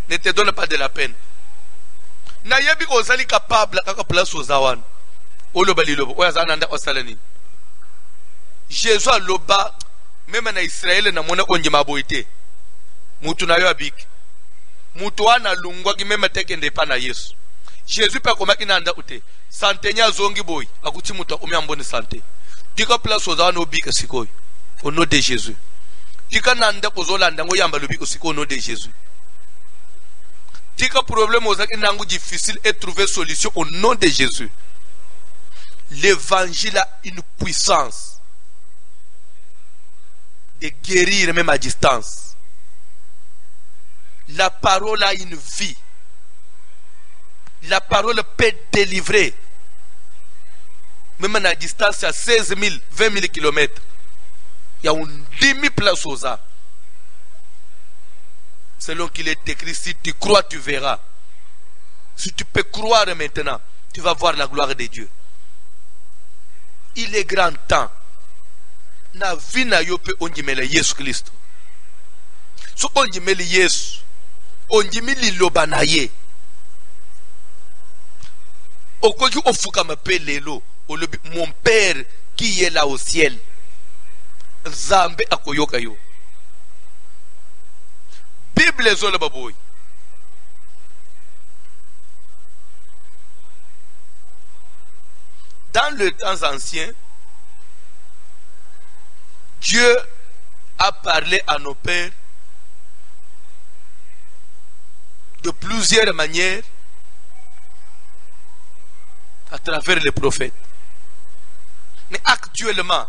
ne te donne pas de la peine. Na yebi ko zali capable kaka place ozawana. Oloba lilobo oyazana ndako salani. Jésus aloba même na Israël na mona onjima boite. Mutu na yo abiki. Mutu wana lungwa ki même tekende pa na Yesu. Jésus pa komaki na nda ute. Santenya zongi boy akuti mutu omiamboni santé. Tika place ozawana obika sikoy. Au nom de Jésus. Tika nanda kozolanda ngo yamba lobiko sikoy au nom de Jésus. Tika problème ozaki nangu difficile et trouver solution au nom de Jésus. L'évangile a une puissance de guérir même à distance. La parole a une vie. La parole peut délivrer. Même à distance à 16 000, 20 000 kilomètres. Il y a une demi-place aux arts. Selon qu'il est écrit, si tu crois, tu verras. Si tu peux croire maintenant, tu vas voir la gloire de Dieu. Il est grand temps. Na vie na yo pe onjimele Yesu Kristo. So onjimele Yesu. Onjimili loba na ye. Okoki ofuka mapelelo. Mon Père qui est là au ciel. Zambe akoyoka yo. Bible zola baboy. Dans le temps ancien, Dieu a parlé à nos pères de plusieurs manières à travers les prophètes. Mais actuellement,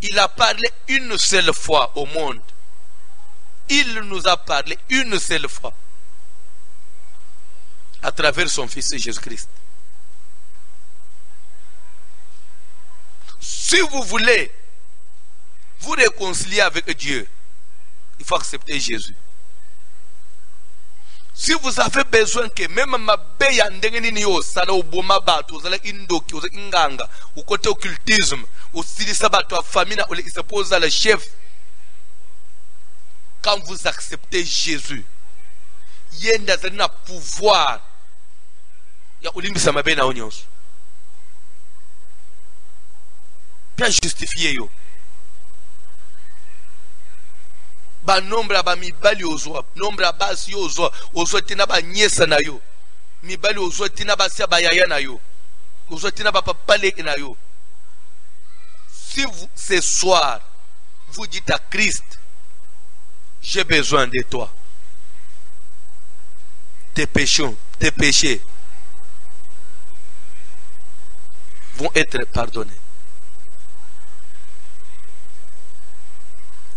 il a parlé une seule fois au monde. Il nous a parlé une seule fois à travers son Fils Jésus-Christ. Si vous voulez vous réconcilier avec Dieu, il faut accepter Jésus. Si vous avez besoin que même ma beya ndengeni yo sala uboma bato sala indoki oza inganga au côté occultisme au style sabato famille ou il se pose le chef, quand vous acceptez Jésus, yenda zana pouvoir ya ulimbisa mabe na onyos bien justifié yo. Ba nombre ba mibali ozwa, nombre basi yo ozwa tina ba nyesa na yo. Mibali ozwa tina ba sia ba yaya na yo. Ozwa tina ba papale na yo. Si vous, ce soir, vous dites à Christ, j'ai besoin de toi. Tes péchés vont être pardonnés.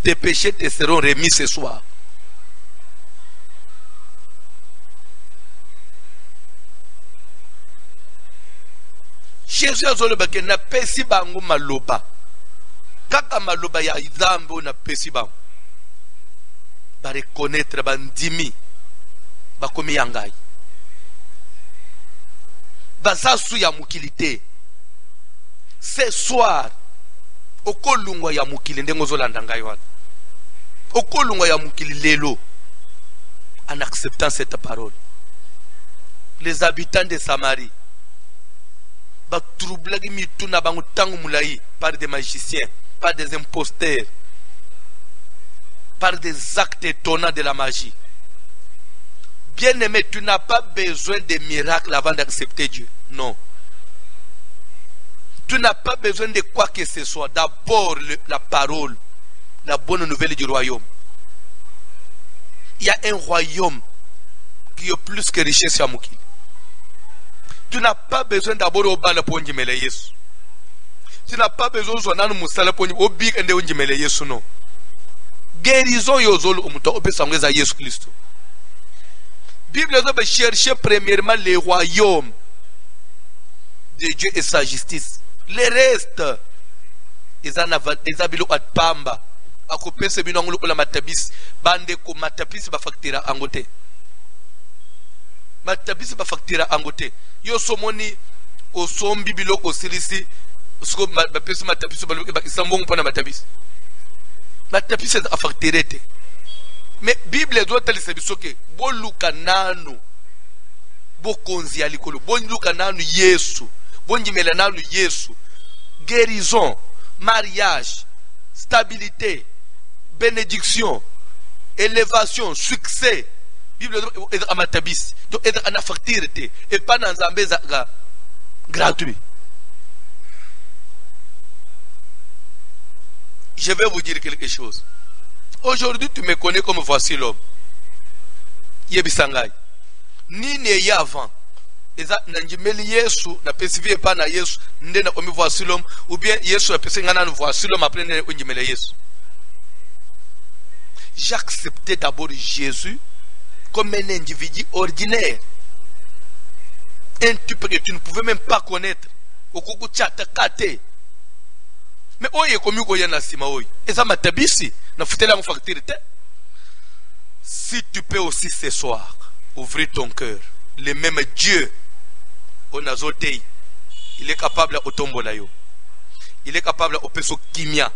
Tes péchés te seront remis ce soir. Jésus a dit na pesi bango maloba. Kaka maloba ya idambo na pesi bango. Ba reconnaître bandimi. Ba komi yangai. Bazasu ya mukilité. Ce soir, okolungwa ya mukili ndengo zolanda ngai wana. Okolungwa ya mukili lelo. En acceptant cette parole, les habitants de Samarie ba troublagi mituna bangu tangu mulai par des magiciens, par des imposteurs, par des actes étonnants de la magie. Bien-aimé, tu n'as pas besoin de miracles avant d'accepter Dieu. Non. Tu n'as pas besoin de quoi que ce soit. D'abord, la parole, la bonne nouvelle du royaume. Il y a un royaume qui est plus que richesse à Moukil. Tu n'as pas besoin d'abord au bal pour njimele Yesu. Tu n'as pas besoin de nanu musala pour au big ende njimele Yesu no. Guérison yozolo umuto opesa ngeza Yesu Kristo. Bible doit chercher premièrement le royaume de Dieu et sa justice. Le reste, ils ont bilo atpamba. Akopese bino ngulu la matabis. Bande ko matabis ba factura angote. Matabis ba factura angote. Yo somoni o sombi bilo ko silisi. Sko ba pese matabis ba luke ba isambongo pona matabis. Matabis a facturete. Mais Bible doit te laisser bisoke. Bo luka nanu. Bo konzi alikolo. Bo luka nanu Yesu. Bo njimela nanu Yesu. Guérison, mariage, stabilité, bénédiction, élévation, succès. Bible doit être amatabis. Doit être en facturité. Et pas dans un baiser gratuit. Je vais vous dire quelque chose. Aujourd'hui, tu me connais comme voici l'homme. Yebisangai. Ni ne avant. Eza nanjimeli Yesu na pesivie pa na Yesu nde na omi voici l'homme ou bien Yesu na pesi ngana voici l'homme après ne onjimeli Yesu. J'acceptais d'abord Jésus comme un individu ordinaire. Un type que tu ne pouvais même pas connaître. Okuku chata kate. Mais oye komi ko yana sima oye. Eza matabisi na futela mo facture. Si tu peux aussi ce soir ouvrir ton cœur, le même Dieu on a zoté, il est capable à otombola yo. Il est capable à opeso kimia.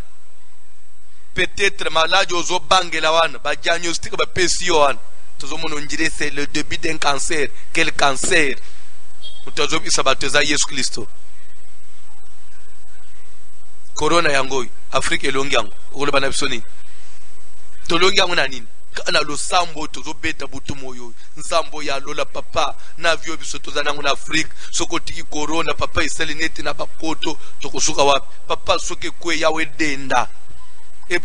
Peut-être malade ozo bangela wana, ba diagnostic ba pesio wana. Tozo mono ndire c'est le début d'un cancer. Quel cancer? Tozo isabateza Yesu Kristo. Corona yango, Afrique elongi yango. Okolo bana bisoni. Tolongi yango na nini? Kana lo sambo tozo beta butu moyo nsambo ya lola papa na vyo biso toza nangu na Afrique soko tiki corona papa iselineti na bapoto tokosuka wapi papa soke kwe yawe denda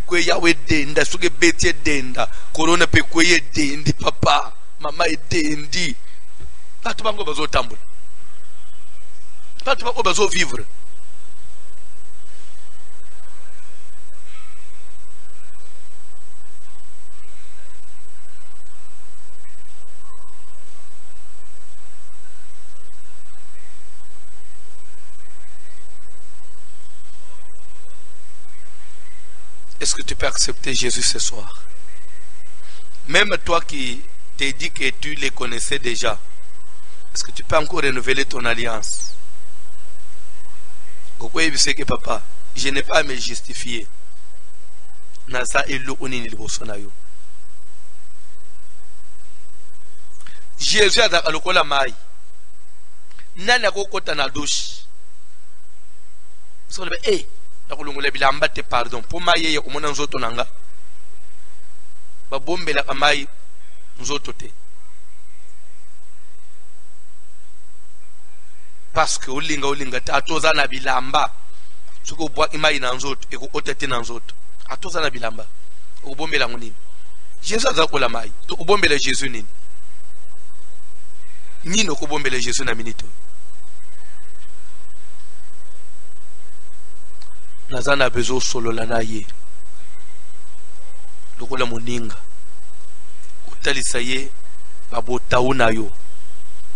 kwe yawe denda soke beti denda corona pe kwe dendi papa mama dendi patu bango bazo tambola patu bango bazo vivre. Est-ce que tu peux accepter Jésus ce soir? Même toi qui t'es dit que tu les connaissais déjà, est-ce que tu peux encore renouveler ton alliance? Que papa, je n'ai pas à me justifier. Jésus a dit la maille. Nana kokota na douche. Pardon pour maye ya komona nzoto nanga babombela kamai nzoto te parce que olinga atoza na bilamba suko bwa imai na nzoto eko otete na nzoto atoza na bilamba obombela ngunini Jésus azakola mai to obombela Jésus nini nino ko bombela Jésus na minito nazana bezo solo la na ye lokola moninga otalisa ye babotau na yo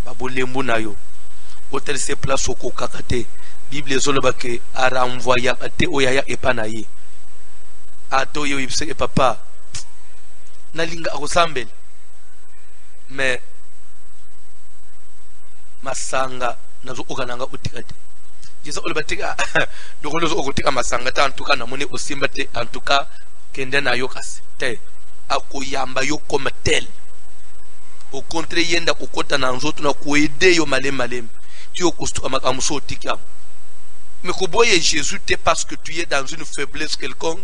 babolembu na yo otalisa place okokaka te Bible ezoloba ke aranvoya te oyaya epa na ye ato yo ibise papa nalinga akosambela mais masanga nazo okananga utikate Jésus olibatika dokolozo okotika masanga ta antuka na mone osimba te antuka kende na yo kasi te akoyamba yo comme tel au contraire yenda kokota na nzoto na koede yo malem tu okostu amakamuso otika mais ko boye Jésus te parce que tu es dans une faiblesse quelconque.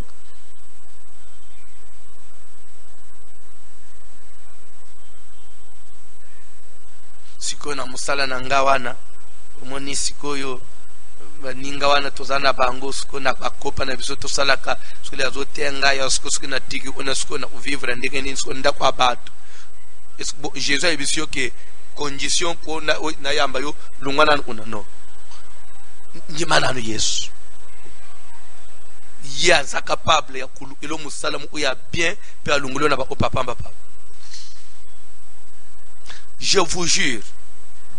Siko na musala na ngawana omoni sikoyo baninga wana tozana bango siko na bakopa na biso tosalaka siko azotenga ya siko na tiki ona siko na vivre ndenge nini siko nda kwa bato Jésus a bisio que condition pour na yamba yo lungwana una no njimana no Yesu ya za capable ya kulu ilo musala mu ya bien pe alungulo na ba papa papa je vous jure,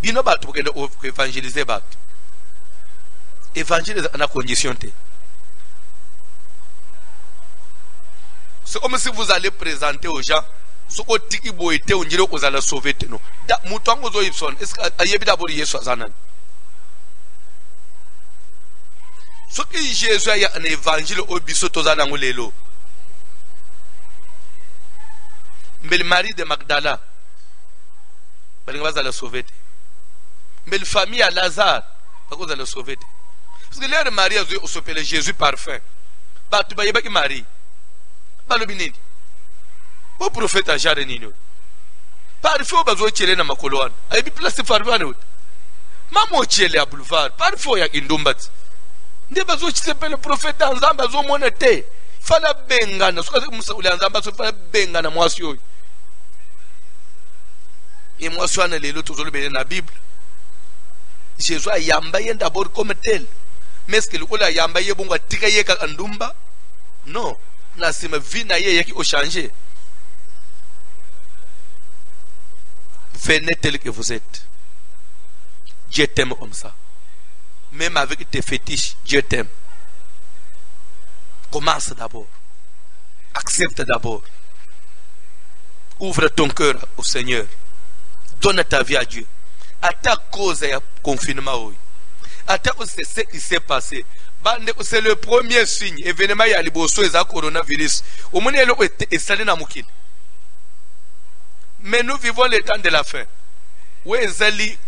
bino batu bokende évangéliser batu. Évangéliser na condition te. C'est comme si vous allez présenter aux gens ce que tiki boite on dirait que vous allez sauver te no. Da mutango zo ipson, est-ce que ayebi d'abord Yesu azanan? Ce que Jésus a un évangile au biso tozana ngolelo. Mbel Marie de Magdala. Balinga va la sauver. Mbel famille à Lazare, pas qu'on va le sauver. Parce que l'air Marie a s'appelle Jésus parfum. Bah tu vas y Marie. Bah le binini. Au prophète a jaré nino. Parfois bazo chele na makoloane. Ay bi place farvane out. Mamo chele a boulevard. Parfois ya indombat. Nde bazo chele le prophète Nzamba zo monete. Fala bengana. Soka musa ule Nzamba so fala bengana mwasi oyo. Et moi, je suis allé toujours dans la Bible. Jésus a yambaye d'abord comme tel. Mais est-ce que le a yambaye bon va tirer ka andumba? Non. Na sima vie na ye qui a changé. Venez tel que vous êtes. Dieu t'aime comme ça. Même avec tes fétiches, Dieu t'aime. Commence d'abord. Accepte d'abord. Ouvre ton cœur au Seigneur. Donne ta vie à Dieu. À ta cause de confinement. À ta cause de ce qui s'est passé. C'est le premier signe. Événement, il y a le coronavirus. Au moins, il y a le mais nous vivons le temps de la fin. Où est-ce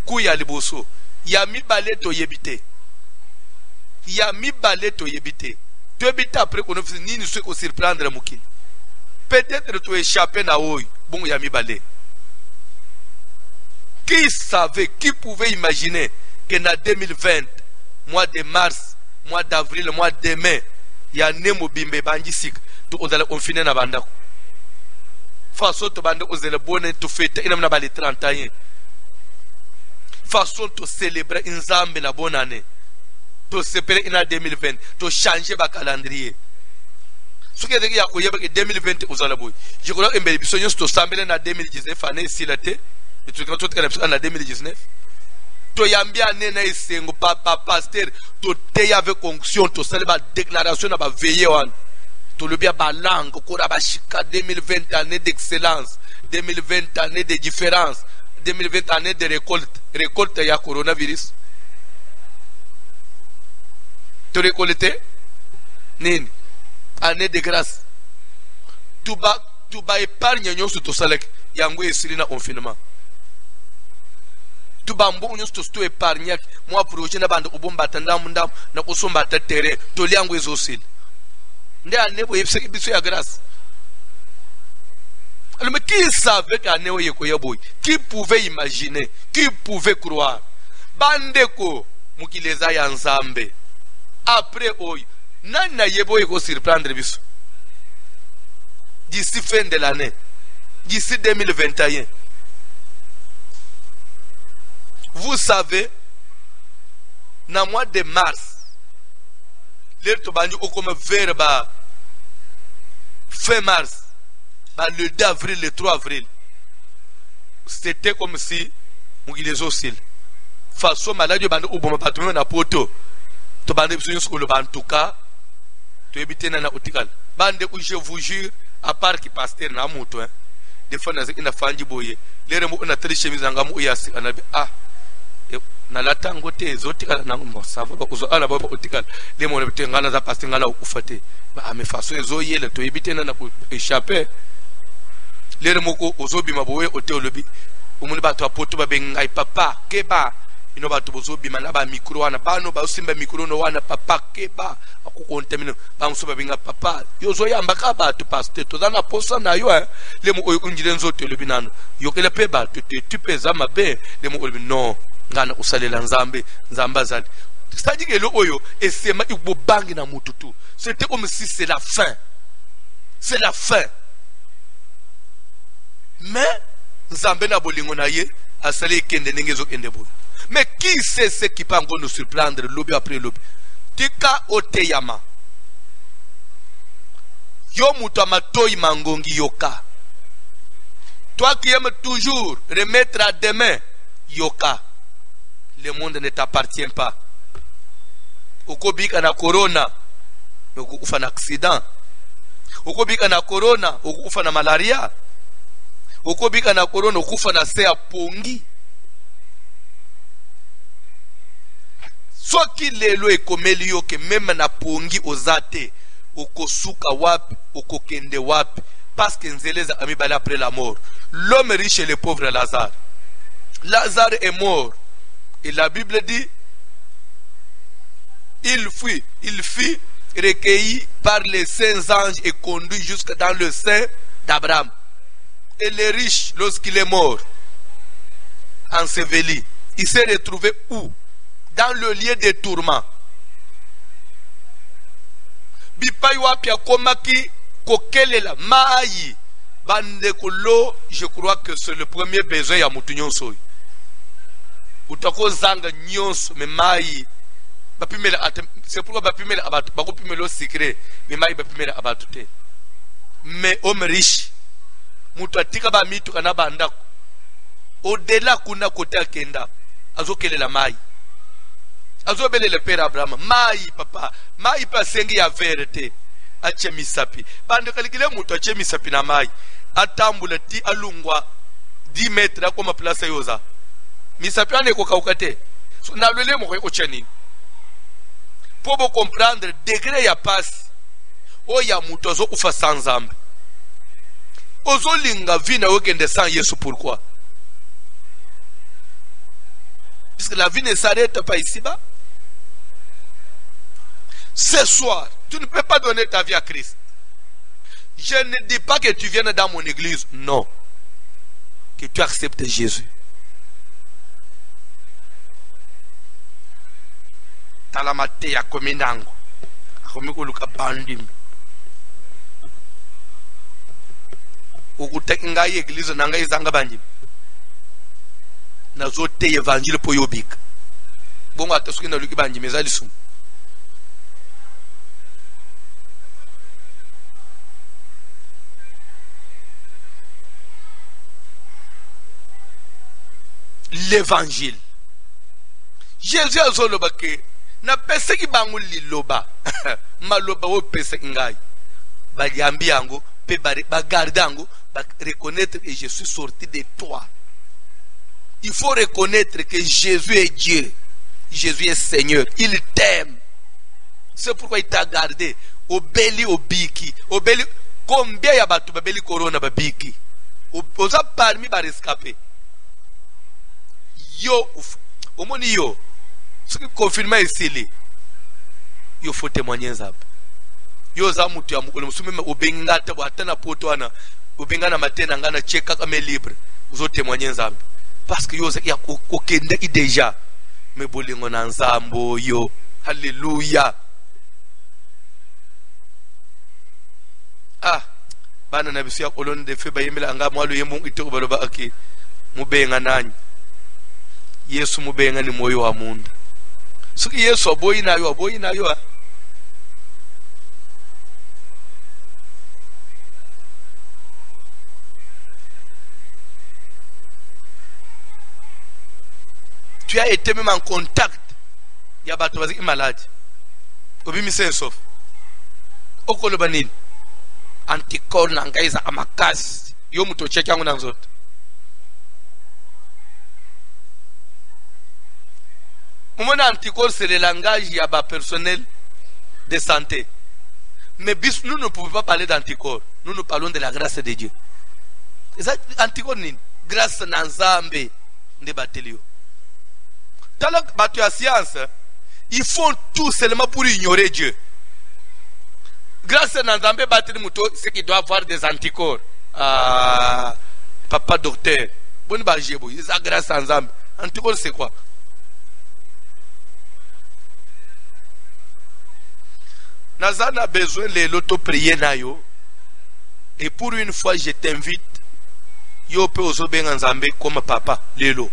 qu'il y a le bosso? Il y a mi balette au yébité. Il y a mi balette au yébité. Tu habites après qu'on ne fasse ni ce qu'on surprendre à Moukil. Peut-être que tu échappes à Oy. Bon, il y a mi balette. Qui savait, qui pouvait imaginer que dans 2020, mois de mars, mois d'avril, mois de mai, il y a Nemo Bimbe Bandisik, tout on allait confiner na Bandako. Façon de bande aux élèves bonnes, tout fête, il n'a pas les 30 ans. Façon de célébrer une zambe la bonne année. To célébrer en 2020, to changer le calendrier. Ce qui est dit, il y a 2020 aux Alaboui. Je crois que les bisognes sont semblés en 2019, année si la tête. Et tu as tout en 2019. Tu as bien né ici, papa pasteur, tu as avec fonction, tu as la déclaration de veiller. Tu as bien la langue, tu as 2020 année d'excellence, 2020 année de différence, 2020 année de récolte. Récolte, il y a coronavirus. Tu récoltes? Nini? Année de grâce. Tu vas épargner sur ton salaire. Il y a un confinement. Tu bambou nous tous tu épargner moi projet na bande ubomba tandam ndam na kusomba terrain to liangu ezosil nde anebo yebse biso ya grâce. Alors mais qui savait qu'anebo yeko yaboy? Qui pouvait imaginer? Qui pouvait croire? Bandeko mukileza ya Nzambe après oy nani na yebo yeko surprendre biso d'ici fin de l'année, d'ici 2021. Vous savez, dans le mois de mars, comme vers fin mars, le 2 avril, le 3 avril, c'était comme si nous les oscilles. Façon malade, au bon appartement na poto, tu bandes sur le bantuka, tu habites dans la hôpital. Bande où je vous jure, à part qui pasteur na moto, des fois, il a fait un boye. Les remous, on a très chemise en gamme, il ah. Na latango te zotika na mosava ba kuzo ala ba otikala le mo lebte ngala za pasti ngala ukufate ba amefaso ezo yele to ebite na ku échapper le mo ko ozobi mabowe ote olobi umuni ba to apoto ba bengai papa keba ino ba to bozobi mana ba micro wana bano ba usimba micro no wana papa keba akukontamino ba musoba benga papa yozo yamba ka ba to paste to dana posa na yo le mo unjire nzote olobi nano yokele pe ba tu pesa mabe le mo olobi non ngana usalela Nzambe Nzambazali. C'est-à-dire que le oyo et c'est ma ibobangi na mututu. C'était comme si c'est la fin. C'est la fin. Mais Nzambe na bolingo na ye asali kende nengezo kende bo. Mais qui sait ce qui peut encore nous surprendre lobby après lobby? Tika oteyama. Yo mutu amatoi mangongi yoka. Toi qui aimes toujours remettre à demain, yoka, le monde ne t'appartient pas. Ukobika na corona, ukufa na accident. Ukobika na corona, ukufa na malaria. Ukobika na corona, ukufa na sea pongi. Soki lelo ekomeli yo ke même na pongi ozate, ukosuka wapi, ukokende wapi, parce que nzeleza amibala après la mort. L'homme riche et le pauvre Lazare. Lazare est mort. Et la Bible dit, il fut recueilli par les saints anges et conduit jusque dans le sein d'Abraham. Et le riche, lorsqu'il est mort, enseveli, il s'est retrouvé où? Dans le lieu des tourments. Bipaywa pia komaki kokelela maayi. Bandekolo, je crois que c'est le premier besoin ya mutu nyonso. Utako zanga nyonso me maayi. C'est pourquoi bapimela abatu, bakopimelo secret, me maayi bapimela abatu te. Mais homme riche, mutu atika ba mitu kana bandako. Au-delà kuna kote akenda, azokelela maayi. Azobele le père Abraham, maayi papa, maayi pa sengi ya vérité. Ache misapi bande kalikile mutu ache misapi na mai atambula ti alungwa 10 metres akoma place yoza misapi ane ko kaukate so na lele mo ko chani pour vous comprendre degré ya passe o ya mutu azo kufa sans nzambe ozo linga vina wekende sans Yesu. Pourquoi? Puisque la vie ne s'arrête pas ici-bas. Ce soir, tu ne peux pas donner ta vie à Christ. Je ne dis pas que tu viennes dans mon église. Non. Que tu acceptes Jésus. Talamate ya kominango. Akomiko luka bandim. Ukutek ngai église na ngai zanga bandim. Nazote évangile po yobik. Bongo atasuki na luki bandim ezali sum. L'évangile. Jésus a zoloba ke na pese ki bangu liloba maloba wo pese ngai ba yambi yango pe ba garder yango ba reconnaître que je suis sorti de toi. Il faut reconnaître que Jésus est Dieu. Jésus est Seigneur. Il t'aime. C'est pourquoi il t'a gardé. Obeli obiki. Obeli combien ya batu babeli corona babiki. Oza parmi ba rescapé. Yo, omoni yo, ce qui confirme ici, yo faut témoigner ça. Yo za mutu ya mukolo musume obengata watana poto ana obengana matena ngana cheka kama libre. Uzo témoigner ça. Parce que yo ya kokenda ki déjà me bolingo na nzambo yo. Alléluia. Ah, bana na bisu ya kolon de fe bayemela anga mwalo yembo itoko baloba aki mubenga nani. Yesu mubenga ni moyo wa mundu. Suki Yesu aboyi na yo. Tu as été même en contact. Ya bato baziki malade. Obi misensof. Okolo banini. Anticorps na ngaiza amakasi. Yo muto cheka yangu na nzoto. Mon anticorps, c'est le langage y a bas personnel de santé. Mais nous ne pouvons pas parler d'anticorps. Nous parlons de la grâce de Dieu. Et ça, anticorps, grâce à Nzambe de Batelio. Dans la science, ils font tout seulement pour ignorer Dieu. Grâce à Nzambe Batelio, c'est qu'il doit avoir des anticorps. Ah, papa docteur. Bonne bagébo. C'est grâce à Nzambe. Anticorps, c'est quoi? Nazana a besoin de l'auto-prier na yo. Et pour une fois, je t'invite. Yo pe ozobe nzambe comme papa. Lelo.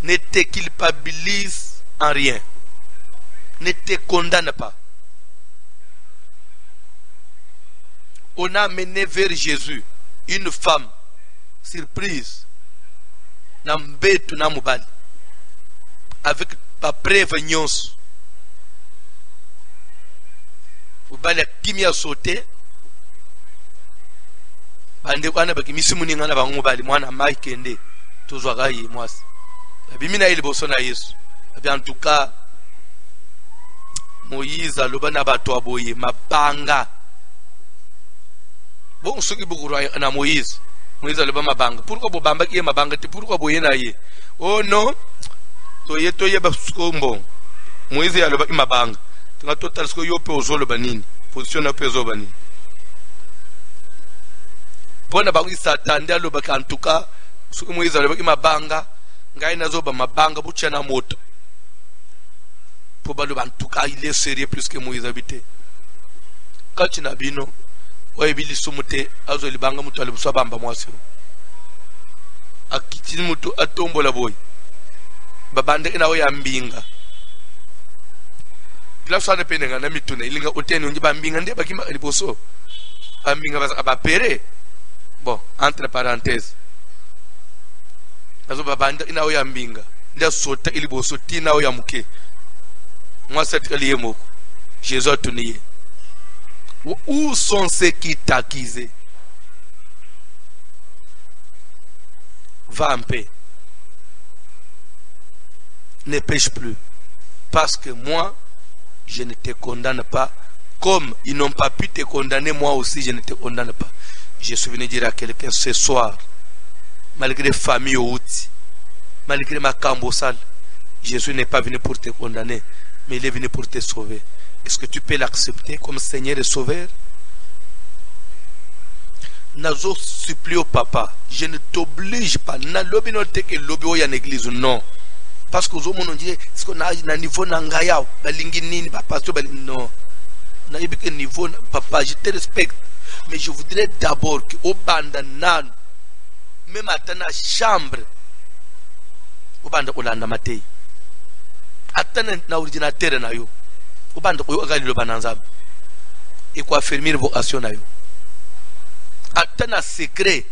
Ne te culpabilise en rien. Ne te condamne pas. On a mené vers Jésus. une femme surprise na mbetu na mobali avec pa preuve nyonso mobali akimi ya sauté bande kwana bakimisi muninga na bango mobali mwana mai kende tozwaka ye mwasi abimi na liboso na Yesu abi en tout cas Moïse aloba na bato aboye mabanga bon soki bukuru na Moïse aloba mabanga pourquoi bo bamba ki mabanga te pourquoi boye na ye oh non toye baskombo Moïse aloba ki mabanga tinga total sko yo pe ozolo banini position na pe ozolo banini pona bangi satande aloba ka en tout cas soki Moïse aloba ki mabanga ngai nazoba mabanga bucha na moto pour en tout cas il est sérieux plus que Moïse habité quand tu n'abino oye bili sumute azo libanga mutu alibuso bamba mwasi akitini mutu atombola boy babande ina oya mbinga bila swa dependenga na mituna ilinga oteni unji bambinga ndi bakima liboso bambinga basa abapere bon entre parenthèses azo babande ina oya mbinga nda sota iliboso tina oya muke mwasi atikali yemoko Jésus a tuniye. Où sont ceux qui t'accusaient? Va en paix. Ne pêche plus. Parce que moi, je ne te condamne pas. Comme ils n'ont pas pu te condamner, moi aussi, je ne te condamne pas. Je suis venu dire à quelqu'un ce soir, malgré famille ou outil, malgré ma cambosale, Jésus n'est pas venu pour te condamner, mais il est venu pour te sauver. Est-ce que tu peux l'accepter comme Seigneur et Sauveur? Nazo supplie au papa, je ne t'oblige pas. Na lobi no teke lobi oya l'église, non. Parce que aux hommes on dit, est-ce qu'on a un niveau nangaya, balingini, papa, non. Na yebike niveau, papa, je te respecte. Mais je voudrais d'abord que au bandanan, même à ta chambre, au banda olanda matei. Atana na ordinateur na yo. Au banda ogali lo bananzab. Et quoi affermir vocation na yo. Atana secret.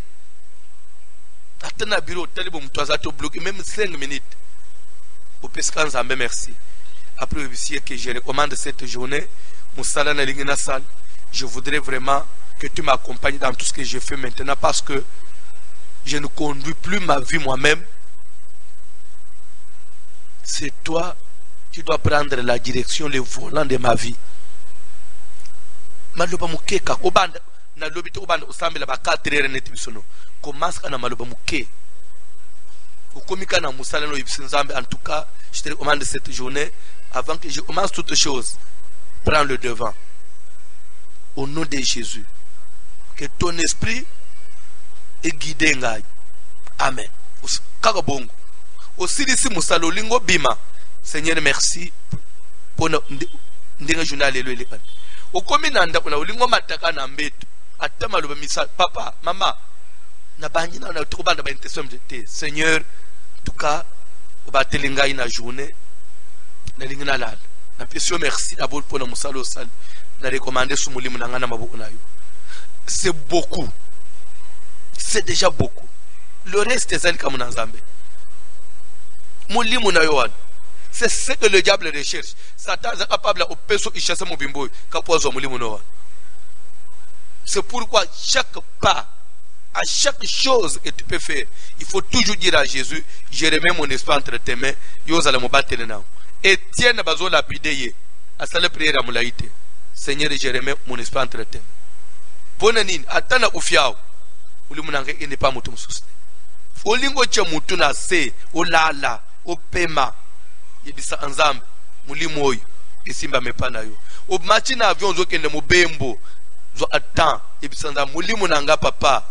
Atana bureau talibo mtoaza to bloqué même 5 minutes. Au pescan zambe merci. Après le que je recommande cette journée, Moussala na lingina salle, je voudrais vraiment que tu m'accompagnes dans tout ce que je fais maintenant parce que je ne conduis plus ma vie moi-même. C'est toi qui dois prendre la direction, le volant de ma vie. Maloba mukeka obanda na lobite obanda usambela ba 4 heures net bisono. Commence kana maloba muke. Ukomika na musala no ibisinzambe en tout cas, je te recommande cette journée avant que je commence toutes choses. Prends le devant. Au nom de Jésus. Que ton esprit est guidé ngai. Amen. Kakabongo. Aussi d'ici musalo lingo bima. Seigneur merci pour ndinga journal elo ele. Okomi nanda kuna ulingo mataka na mbeto. Atama loba misa papa, mama. Na banyi na tukubanda ba intention de Seigneur, en tout cas, oba telinga ina journée na lingina lala. Na pesio merci d'abord pour na musalo sal. Na recommander sous mulimu na ngana maboko na yo. C'est beaucoup. C'est déjà beaucoup. Le reste est zali kamu na nzambe. Mulimu na yo wana. C'est ce que le diable recherche. Satan est capable de peso et chasser mon bimbo. C'est pourquoi chaque pas, à chaque chose que tu peux faire, il faut toujours dire à Jésus, je remets mon esprit entre tes mains, et tiens na bazo lapideye, à sa prière à moulaïté. Seigneur, je remets mon esprit entre tes mains. Bonanin, atana ufiao, ulimunange il n'est pas moutou moussouste. Olingo tche moutou na se, olala, opema. Yebisa anzambe mulimu oyo esimba mepana yo o machi na avion zo kende mubembo zo atan yebisa nzambe mulimu nanga papa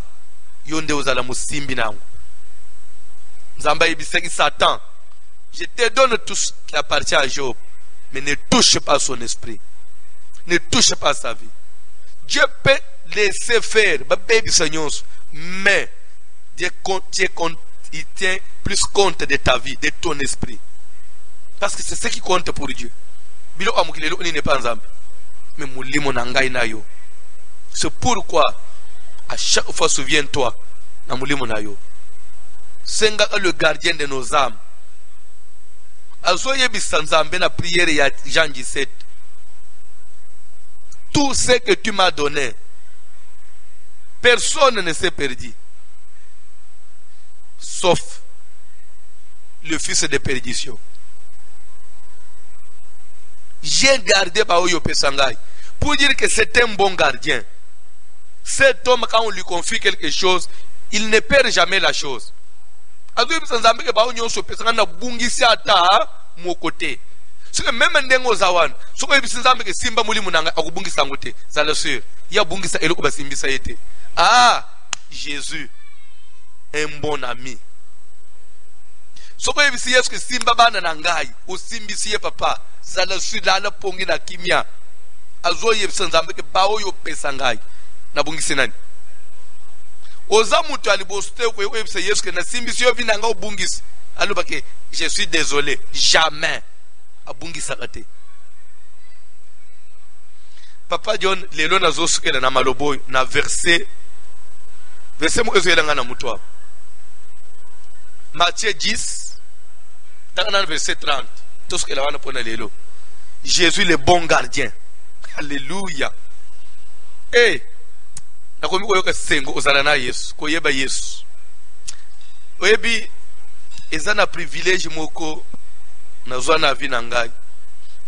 yo nde ozala musimbi nangu nzamba yebisa ki Satan je te donne tout ce qui appartient à Job mais ne touche pas son esprit, ne touche pas sa vie. Dieu peut laisser faire baby sanyons mais Dieu il tient plus compte de ta vie, de ton esprit. Parce que c'est ce qui compte pour Dieu. Bilo amukilelo ni n'est pas nzambe. Mais mulimo na ngai na yo. C'est pourquoi À chaque fois, souviens-toi. Senga le gardien de nos âmes. Azoye bisanzambe na prière ya Jean 17. Tout ce que tu m'as donné, personne ne s'est perdu. Sauf le fils de perdition. J'ai gardé Baoyo Pesangai pour dire que c'est un bon gardien. Cet homme, quand on lui confie quelque chose, il ne perd jamais la chose. Azoye bisanzambe ke Baoyo Pesanga na bungisi ata mo côté. Ce que même ndengo zawan, ce que bisanzambe ke simba muli munanga akubungisa ngote. Ça le sûr. Ya bungisa eloko basimbisa yete. Ah, Jésus, un bon ami. Soko yebisi Yesu ke simba bana na ngai, usimbisi ye papa, zala sudala pongi na kimia. Azo yebisa nzambe ke Baoyo pesa ngai. Na bungisi nani? Oza mutu aliboste ko yebisa Yesu ke na simbisi yo vina nga ubungisi. Aloba ke je suis désolé, jamais abungisa kate. Papa John lelo nazo sukela na maloboy na verset mo ezoyelanga na mutu. Matthieu 10, dans le verset 30, tout ce que la wana lelo. Jésus le bon gardien. Alléluia. Eh, nakomi koyoka sengo ozala na Yesu, koyeba Yesu. Oyebi eza na privilège moko nazwa na vie na ngai.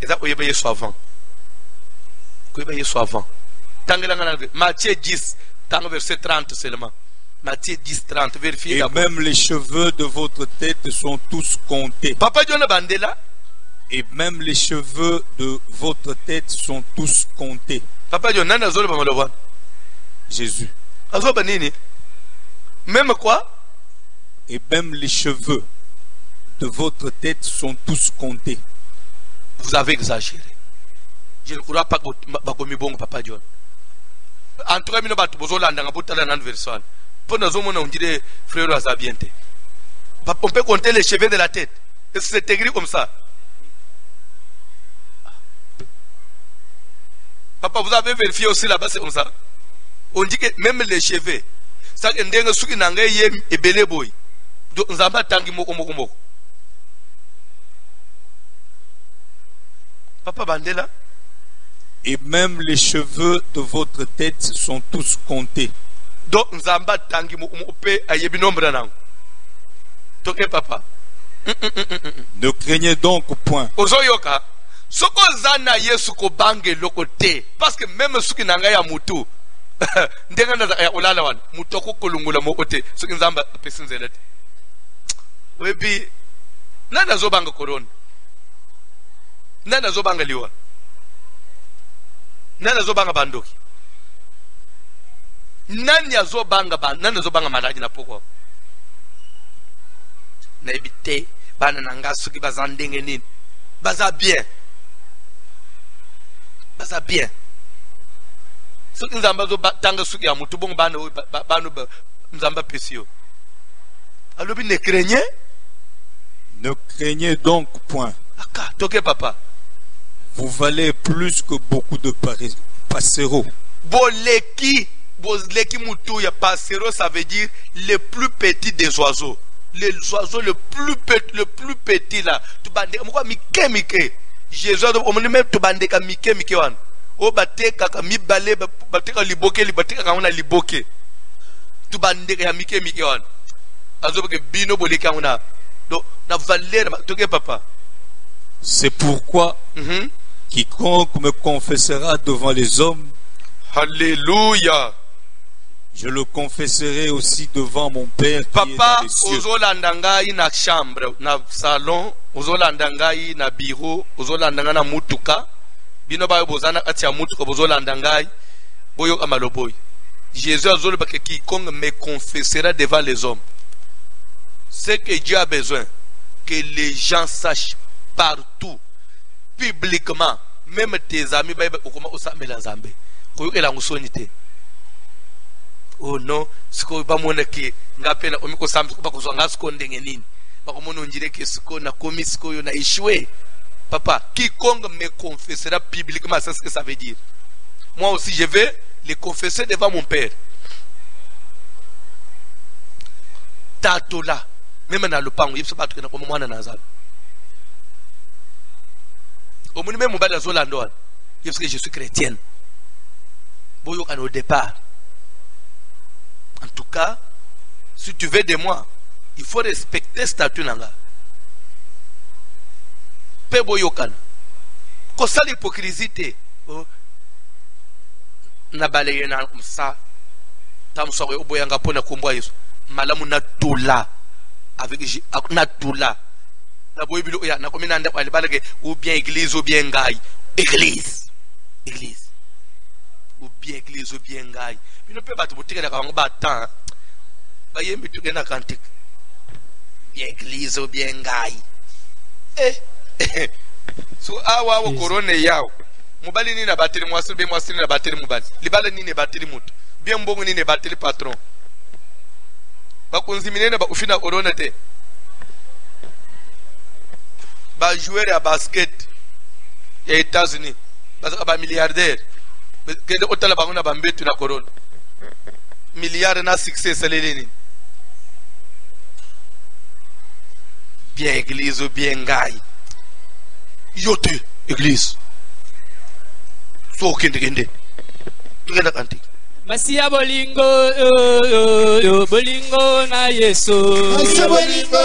Eza koyeba Yesu avant. Koyeba Yesu avant. Tangelanga na Matthieu 10, dans le verset 30 seulement. Matthieu 10, 30, vérifiez. Et même les cheveux de votre tête sont tous comptés. Papa John Bandela. Et même les cheveux de votre tête sont tous comptés. Papa John, nana zolo ba maloba. Jésus. Azo banini. Même quoi? Et même les cheveux de votre tête sont tous comptés. Vous avez exagéré. Je ne crois pas que bakomi bongo Papa John. Entre mino batu bozolanda ngabutala nan version. Pour nous on dirait frère Azabiente. On peut compter les cheveux de la tête. Est-ce que c'est écrit comme ça? Papa, vous avez vérifié aussi là-bas, c'est comme ça. On dit que même les cheveux, ça que ndenga suki nanga yem ebele boy. Donc nzamba tangi moko moko moko. Papa Bandela. Et même les cheveux de votre tête sont tous comptés. Donc nzamba tangi moko pe ayebi nombre nang. Toke papa. Ne craignez donc point. Ozoyoka. Soko zana Yesu ko bange lokote. Parce que même suki nanga ya mutu. Ndenga na ya olala wan. Mutoko kolungula mokote. Suki nzamba pesinzelete. Webi. Nana zobanga korona. Nana zobanga liwa. Nana zobanga bandoki. Nani azobanga ba. Nana zobanga malaji na poko. Na ebite. Bana nanga suki bazandenge nini. Baza bien. Baza bien. Suki nzamba zo tanga suki ya mutu bongo bana banu nzamba pesio. Alobi ne craignez? Ne craignez donc point. Aka, toke papa. Vous valez plus que beaucoup de passereaux. Boleki mutu ya passereau, ça veut dire le plus petit des oiseaux. Les oiseaux le plus petit là. Tu bande moi mike. Jésus on me même tu bande ka mike wan. O bateka ka mibale bateka liboke ka ona liboke. Tu bande ka mike wan. Azobe ke bino boleka ona. Donc na valeur toke papa. C'est pourquoi quiconque me confessera devant les hommes, alléluia, je le confesserai aussi devant mon Père qui est dans les cieux. Papa, ozolanda ngai na chambre, na salon, ozolanda ngai na bureau, ozolanda ngai na mutuka, bino ba bozana kati ya mutuka bozolanda ngai, boyo amaloboy. Jésus azolo ba que quiconque me confessera devant les hommes. Ce que Dieu a besoin, que les gens sachent partout, publiquement, même tes amis, okoma osamela nzambe. Koyokela ngusonite. Oh non, siko bamona ke ngapena omiko sambi kuba kuzwa ngasiko ndenge nini. Bakomona onjire ke siko na komi siko yo na échoué. Papa, quiconque me confessera publiquement, c'est ce que ça veut dire. Moi aussi je vais le confesser devant mon Père. tatola même na lopango yebisa bato na koma mwana na nzambe omoni même mobali azolanda wana yebisa que je suis chrétienne boyokana au départ. En tout cas, si tu veux de moi, il faut respecter statut nanga. Pe boyokana. Ko sala hypocrisie na balaye na comme ça. Tam sowe oboyanga pona kombo Yesu. Malamu na tola avec na tola. Na boyibilo ya na komina nda kwali balage ou bien église ou bien ngai. Église. Église. Ou bien église ou bien ngai. Bino pe bato botika na kango batan. Ba yembi tuke na kantik. Bien église ou bien ngai. So awa wo korone yao. Mobali ni na bateli mwasiri be mwasiri na bateli mobali. Libala ni ne bateli mutu. Bien mbongo ni ne bateli patron. Ba konziminene ba ufina korona te. Ba joueur ya basket ya États-Unis. Ba milliardaire. Kende otala bangona bambetu na corona. Milliard na succès saleleni. Bien église ou bien ngai. Yote église. So kende. Tugenda kanti. Masia bolingo yo bolingo na Yesu. Masia bolingo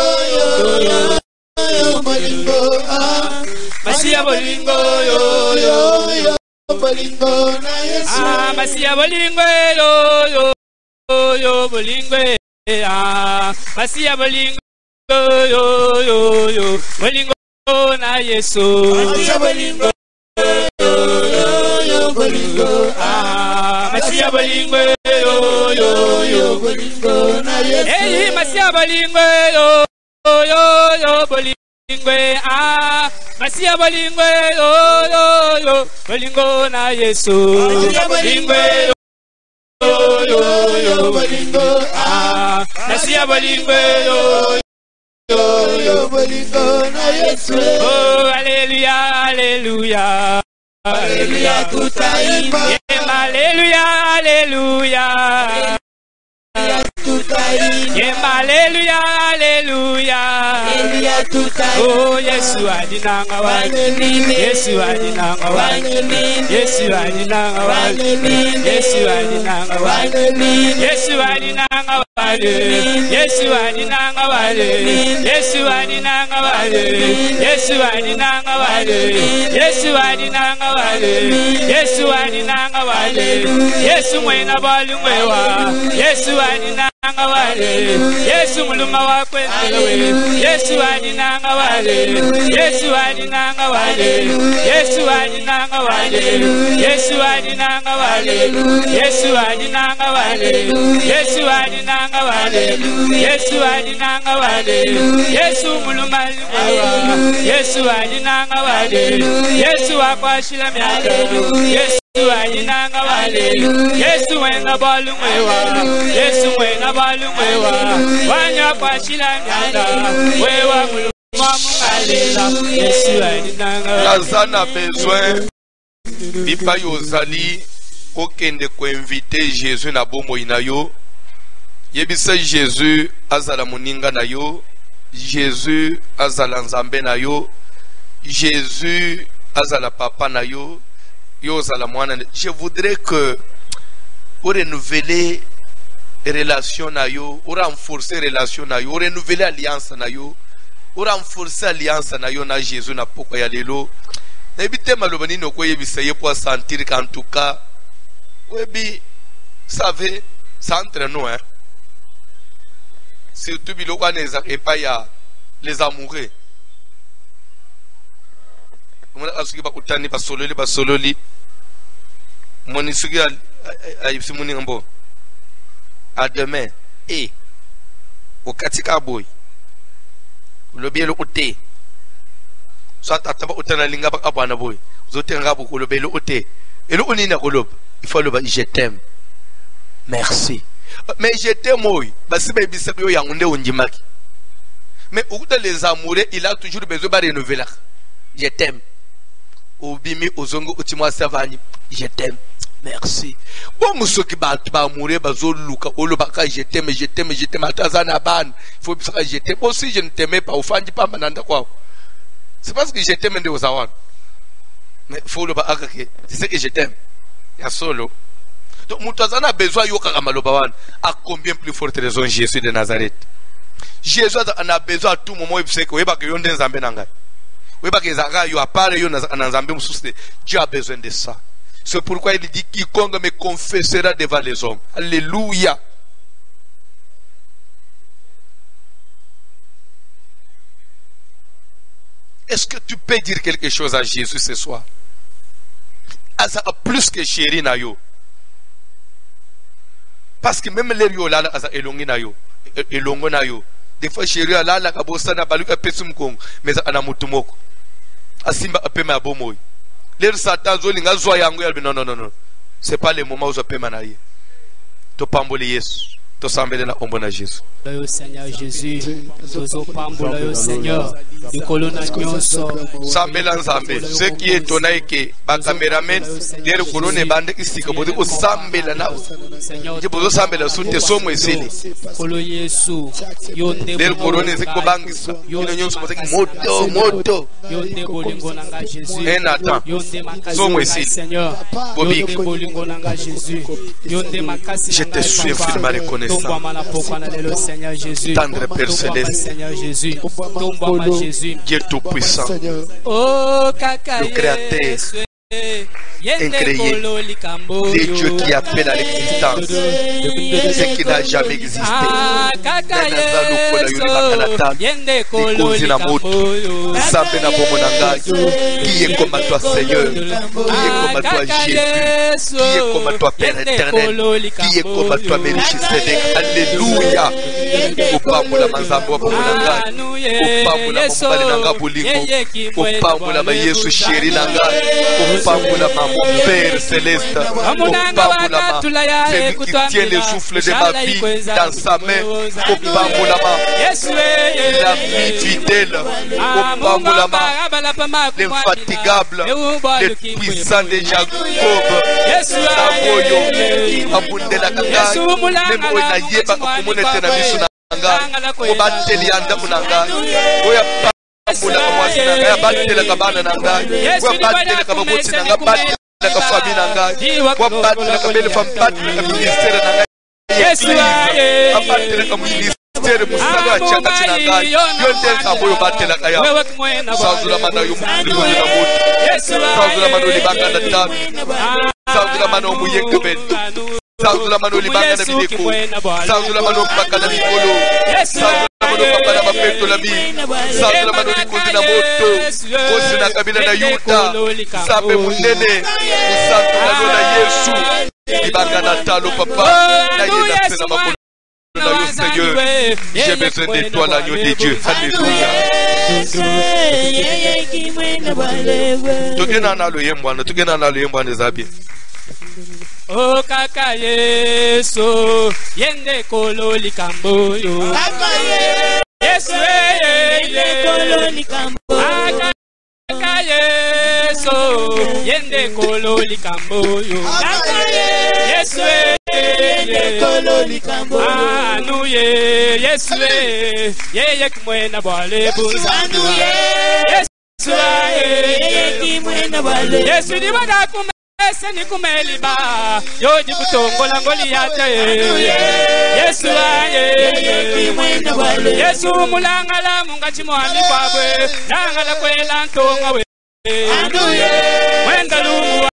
yo bolingo Masia bolingo yo bolingo na Yesu. Masia bolingo yo bolingo Masia bolingo yo bolingo na Yesu. Masia bolingo yo bolingo Masia bolingo yo bolingo na Yesu. Hey, Masia bolingo yo bolingo Masia bolingo yo bolingo na Yesu. Masia bolingo yo bolingo Masia bolingo yo bolingo na Yesu. Oh, alléluia, alléluia. Alléluia, tutaimba. Alléluia, alléluia. Alléluia, alléluia. Oh, Yesu adinanga wale. Yesu adinanga wale. Yesu adinanga wale. Yesu adinanga wale. Yesu adinanga wale. Yesu adinanga wale. Yesu adinanga wale. Yesu adinanga wale. Yesu adinanga wale. Yesu adinanga wale. Yesu mwena balungwewa. Yesu adinanga wale. Yesu muluma wakwendelewe. Yesu adinanga wale. Yesu adinanga wale. Yesu adinanga wale. Yesu adinanga wale. Yesu adinanga wale. Yesu adinanga wale. Yesu adinanga wale. Yesu muluma wakwendelewe. Yesu adinanga wale. Yesu akwashila myaka. Yesu adinanga wale. Yesu wena balungwewa. Yesu wena balungwewa. Wanya kwashila myaka. Wewa muluma mungalela. Yesu adinanga Lazana besoin bipa yozali okende ko inviter Jésus na bomo inayo. Yebisa Jésus azala muninga na yo. Jésus azala nzambe na yo. Jésus azala papa na yo. Yo azala mwana. Je voudrais que pour renouveler relation na yo, pour renforcer relation na yo, pour renouveler alliance na yo, pour renforcer alliance na yo na Jésus na poko ya lelo. Na ebite malobani no ko yebisa ye pour sentir qu'en tout cas webi savez ça entre nous hein. Surtout biloko aneza epa ya les amoureux. Mona asuki ba kutani basololi moni suki ayipsi moni ngbo à demain et au katika boy lobi lo ote so ataba otana linga ba abana boy zotenga bu lobi lo ote et lo onina kolob il faut le je t'aime merci mais je t'aime moi basi ba bisa yo yangunde onjimaki mais au de les amoureux il a toujours besoin de renouveler là je t'aime obimi ozongo utimwa savani je t'aime Merci. Bon, monsieur qui bat mourir, bazoluka, olobaka, je t'aime, atazana ban. Il faut que je t'aime. Bon, si je ne t'aimais pas, au fond, pas mananda quoi. C'est parce que je t'aime de Ozawan. Mais il faut le baka, c'est ce que je t'aime. Il y a solo. Donc, Moutazana a besoin de Yokamalobawan. À combien plus forte raison Jésus de Nazareth? Jésus en a besoin à tout moment. Il sait que Dieu a besoin de ça. C'est pourquoi il dit quiconque me confessera devant les hommes. Alléluia. Est-ce que tu peux dire quelque chose à Jésus ce soir? Asa a plus que chéri na yo. Parce que même les yo là, asa elongi na yo, elongo na yo. Des fois chéri là la kabosa na baluka pesum kong, mais ana mutumoko. Asimba apema abomoy. Les Satan zolinga zoa yango yalbi non. C'est pas le moment où je peux manayer. To pamboli Yesu. To sambele na ombo na Jésus. Le Seigneur Jésus, tozo pambola yo Seigneur, du colonna nyonso. Sambela nzambe, ce qui est tonai que ba cameraman der kolone bande isika bodi ko sambela na. Je bozo sambela sunte somo esili. Kolo Yesu, yonde der kolone ziko bangisa. Ino nyonso bodi moto. Yonde bolingo nanga Jésus. Enata. Yonde makasi somo esili. Seigneur. Bobi bolingo nanga Jésus. Yonde makasi. Je te suis infiniment reconnaissant. Tendre Père Céleste, Dieu Tout-Puissant, le Créateur incréé, les dieux qui appellent à l'existence ce qui n'a jamais existé. Qui est comme à toi Seigneur, qui est comme à toi Jésus, qui est comme à toi Père éternel, qui est comme à toi Melchisedec. Alléluia. Opambola mazambo pamonanga, opambola mambali nanga bolingo, opambola ma Yesu chéri nanga, opambola mon Père Céleste, opambola celui qui tient le souffle de ma vie dans sa main, opambola l'ami fidèle, opambola l'infatigable, le puissant de Jacob, Samoyo, abundela kanga, même oina yeba kumunete na misu nanga, obateli anda munanga, oya pambola kamwasi nanga, ya batela kabana nanga, oya batela kababoti nanga, batela kafami nanga, oya batela kabele fam batela kaministere nanga, abatela kaministere musaga chakati nanga, yonde kamoyo batela kaya, sazula mana yumulimu na mutu, sazula mano libanga na tabi, sazula mano muyeka betu, sazula mano libanga na bideko, sazula mano mpaka na bikolo, sazula mano papa na mapeto la bi, sazula mano likundi na moto, kosi na kabila na yuta, sape munene, musanto na lola Yesu, libanga na talo papa, na yena sena makolo na yo Seigneur, j'ai besoin de toi l'agneau de Dieu, alléluia. Tugena na lo yembwana, tugena na lo yembwana zabi. O kaka Yesu, yende kolo likambo yo. Kaka Yesu, yende kolo likambo. Kaka Yesu, yende kolo likambo yo. Kaka Yesu, yende kolo likambo. Anuye Yesu, yeye kimwena bwale bunza. Anuye Yesu, yeye kimwena bwale. Yesu ni wadakume. Seni kumeliba yoji kutongola ngoli yate Yesu aye Yesu mulangala mungachi mwami kwabwe nangala kwela ntonga we mwenda lumu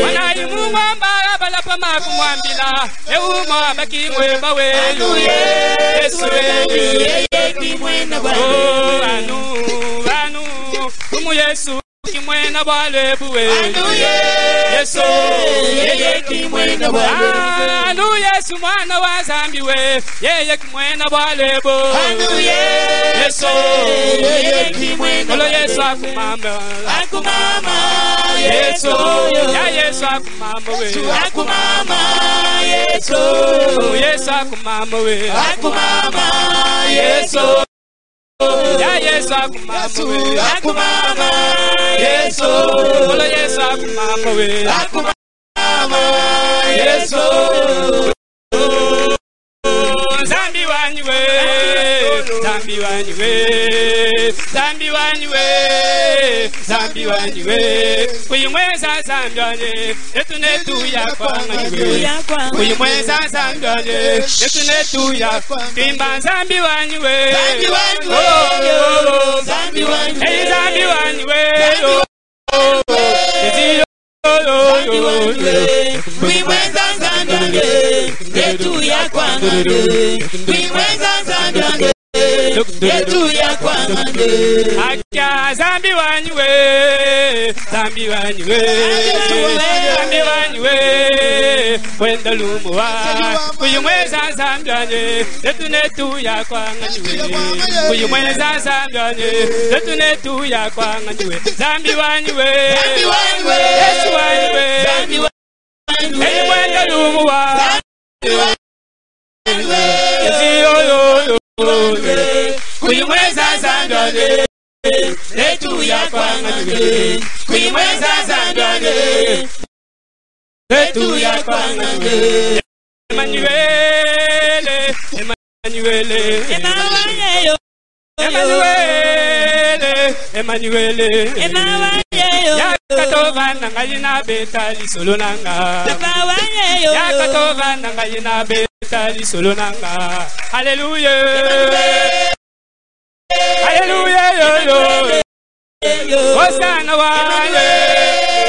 wanayi mumwamba abalapa maku mwambila euma bakimwe bawe Yesu anu umu Yesu kimwena bwalebuwe Yesu yeye kimwena bwalebuwe anu Yesu mwana wa zambiwe yeye kimwena bwalebo Yesu yeye kimwena olo Yesu akumama Yesu ya Yesu akumama we Yesu akumama we Yesu ya Yesu akumama we akumama Yesu Olo Yesu akumama we akumama Yesu Zambi wanywe Zambi wanywe Zambi wanywe Zambi wanywe Kuyimweza zambi wanywe Etunetu ya kwanganywe Kuyimweza zambi wanywe Etunetu ya Timba zambi wanywe Zambi wanywe Zambi wanywe Hey zambi wanywe Zambi wanywe Kuimweza zambi wanywe Etu ya kwanganywe Kuimweza zambi wanywe Yetu ya kwanganywe Akia zambi wanywe Zambi wanywe Zambi wanywe Wenda lumuwa Kuyumweza zambi wanywe Yetu ya kwanganywe Kuyumweza zambi wanywe Yetu ya kwanganywe Zambi wanywe Yesu wanywe Zambi wanywe Hey wenda lumuwa Kuimweza zandone Letu ya kwanganywe Kuimweza zandone Letu ya kwanganywe Emmanuel Emmanuel Emmanuel Emmanuel Yakatova nangayina betali solonanga Yakatova nangayina betali solonanga Hallelujah Hallelujah Hosana wale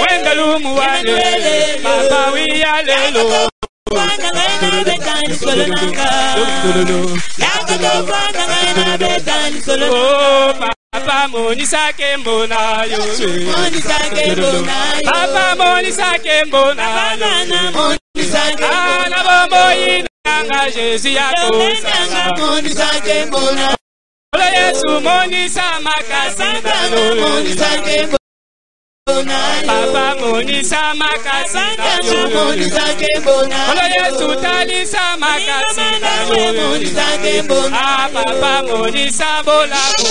Wengalumu wale Papa we hallelujah Oh Papa monisa kembona yo Papa monisa kembona yo Ana bombo inanga Jésus ya kosanga Ola Yesu monisa makasina yo Papa monisa makasina yo Ola Yesu talisa makasina yo Ah Papa monisa bola yo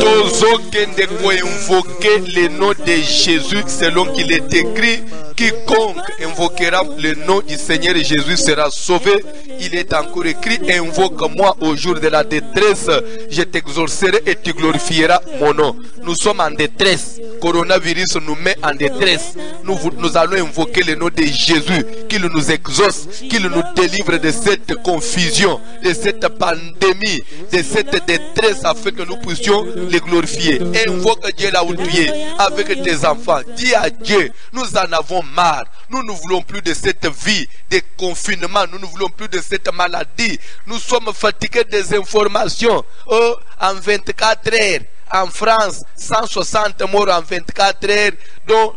Tozokende ko invoquer le nom de Jésus selon qu'il est écrit. Quiconque invoquera le nom du Seigneur Jésus sera sauvé. Il est encore écrit, invoque-moi au jour de la détresse, je t'exaucerai et tu glorifieras mon nom. Nous sommes en détresse. Coronavirus nous met en détresse. Nous allons invoquer le nom de Jésus, qu'il nous exauce, qu'il nous délivre de cette confusion, de cette pandémie, de cette détresse, afin que nous puissions les glorifier. Invoque Dieu là où tu es, avec tes enfants. Dis à Dieu, nous en avons marre. Nous ne voulons plus de cette vie de confinement. Nous ne voulons plus de cette maladie. Nous sommes fatigués des informations. Oh, en 24 heures, en France, 160 morts en 24 heures. Donc,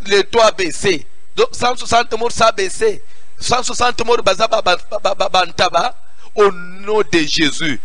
le taux a baissé. Donc, 160 morts, ça a baissé. 160 morts, au nom de Jésus.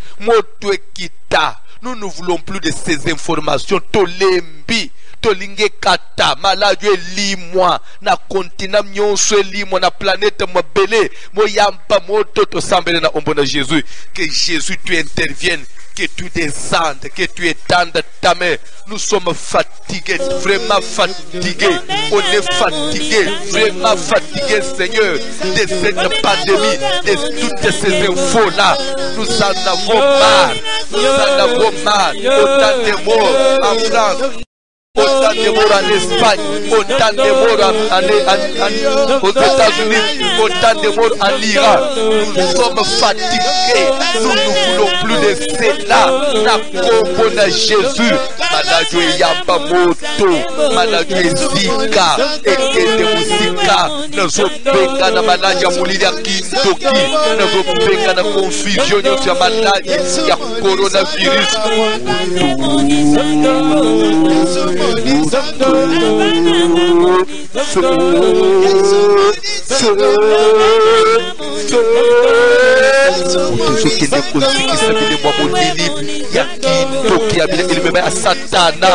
Nous ne voulons plus de ces informations. Tolembi. Tolinge kata maladu elimwa na continent nyonso elimwa na planète mobele moyamba moto to sambele na ombo na Jésus. Que Jésus tu interviennes, que tu descendes, que tu étendes ta main. Nous sommes fatigués, vraiment fatigués. On est fatigués, vraiment fatigués, Seigneur, de cette pandémie, de toutes ces infos-là. Nous en avons marre. Nous en avons marre. Autant de morts en France. Autant de morts en Espagne, autant de morts aux États-Unis, autant de morts en Iran. Nous sommes fatigués. Nous ne voulons plus de cela. La combo de Jésus. Maladu Yamba Moto, Maladu Zika, Ekete Musika, Nazopenga na Maladia Mulidia Kintoki, Nazopenga na confusion ya Maladia ya coronavirus. Satana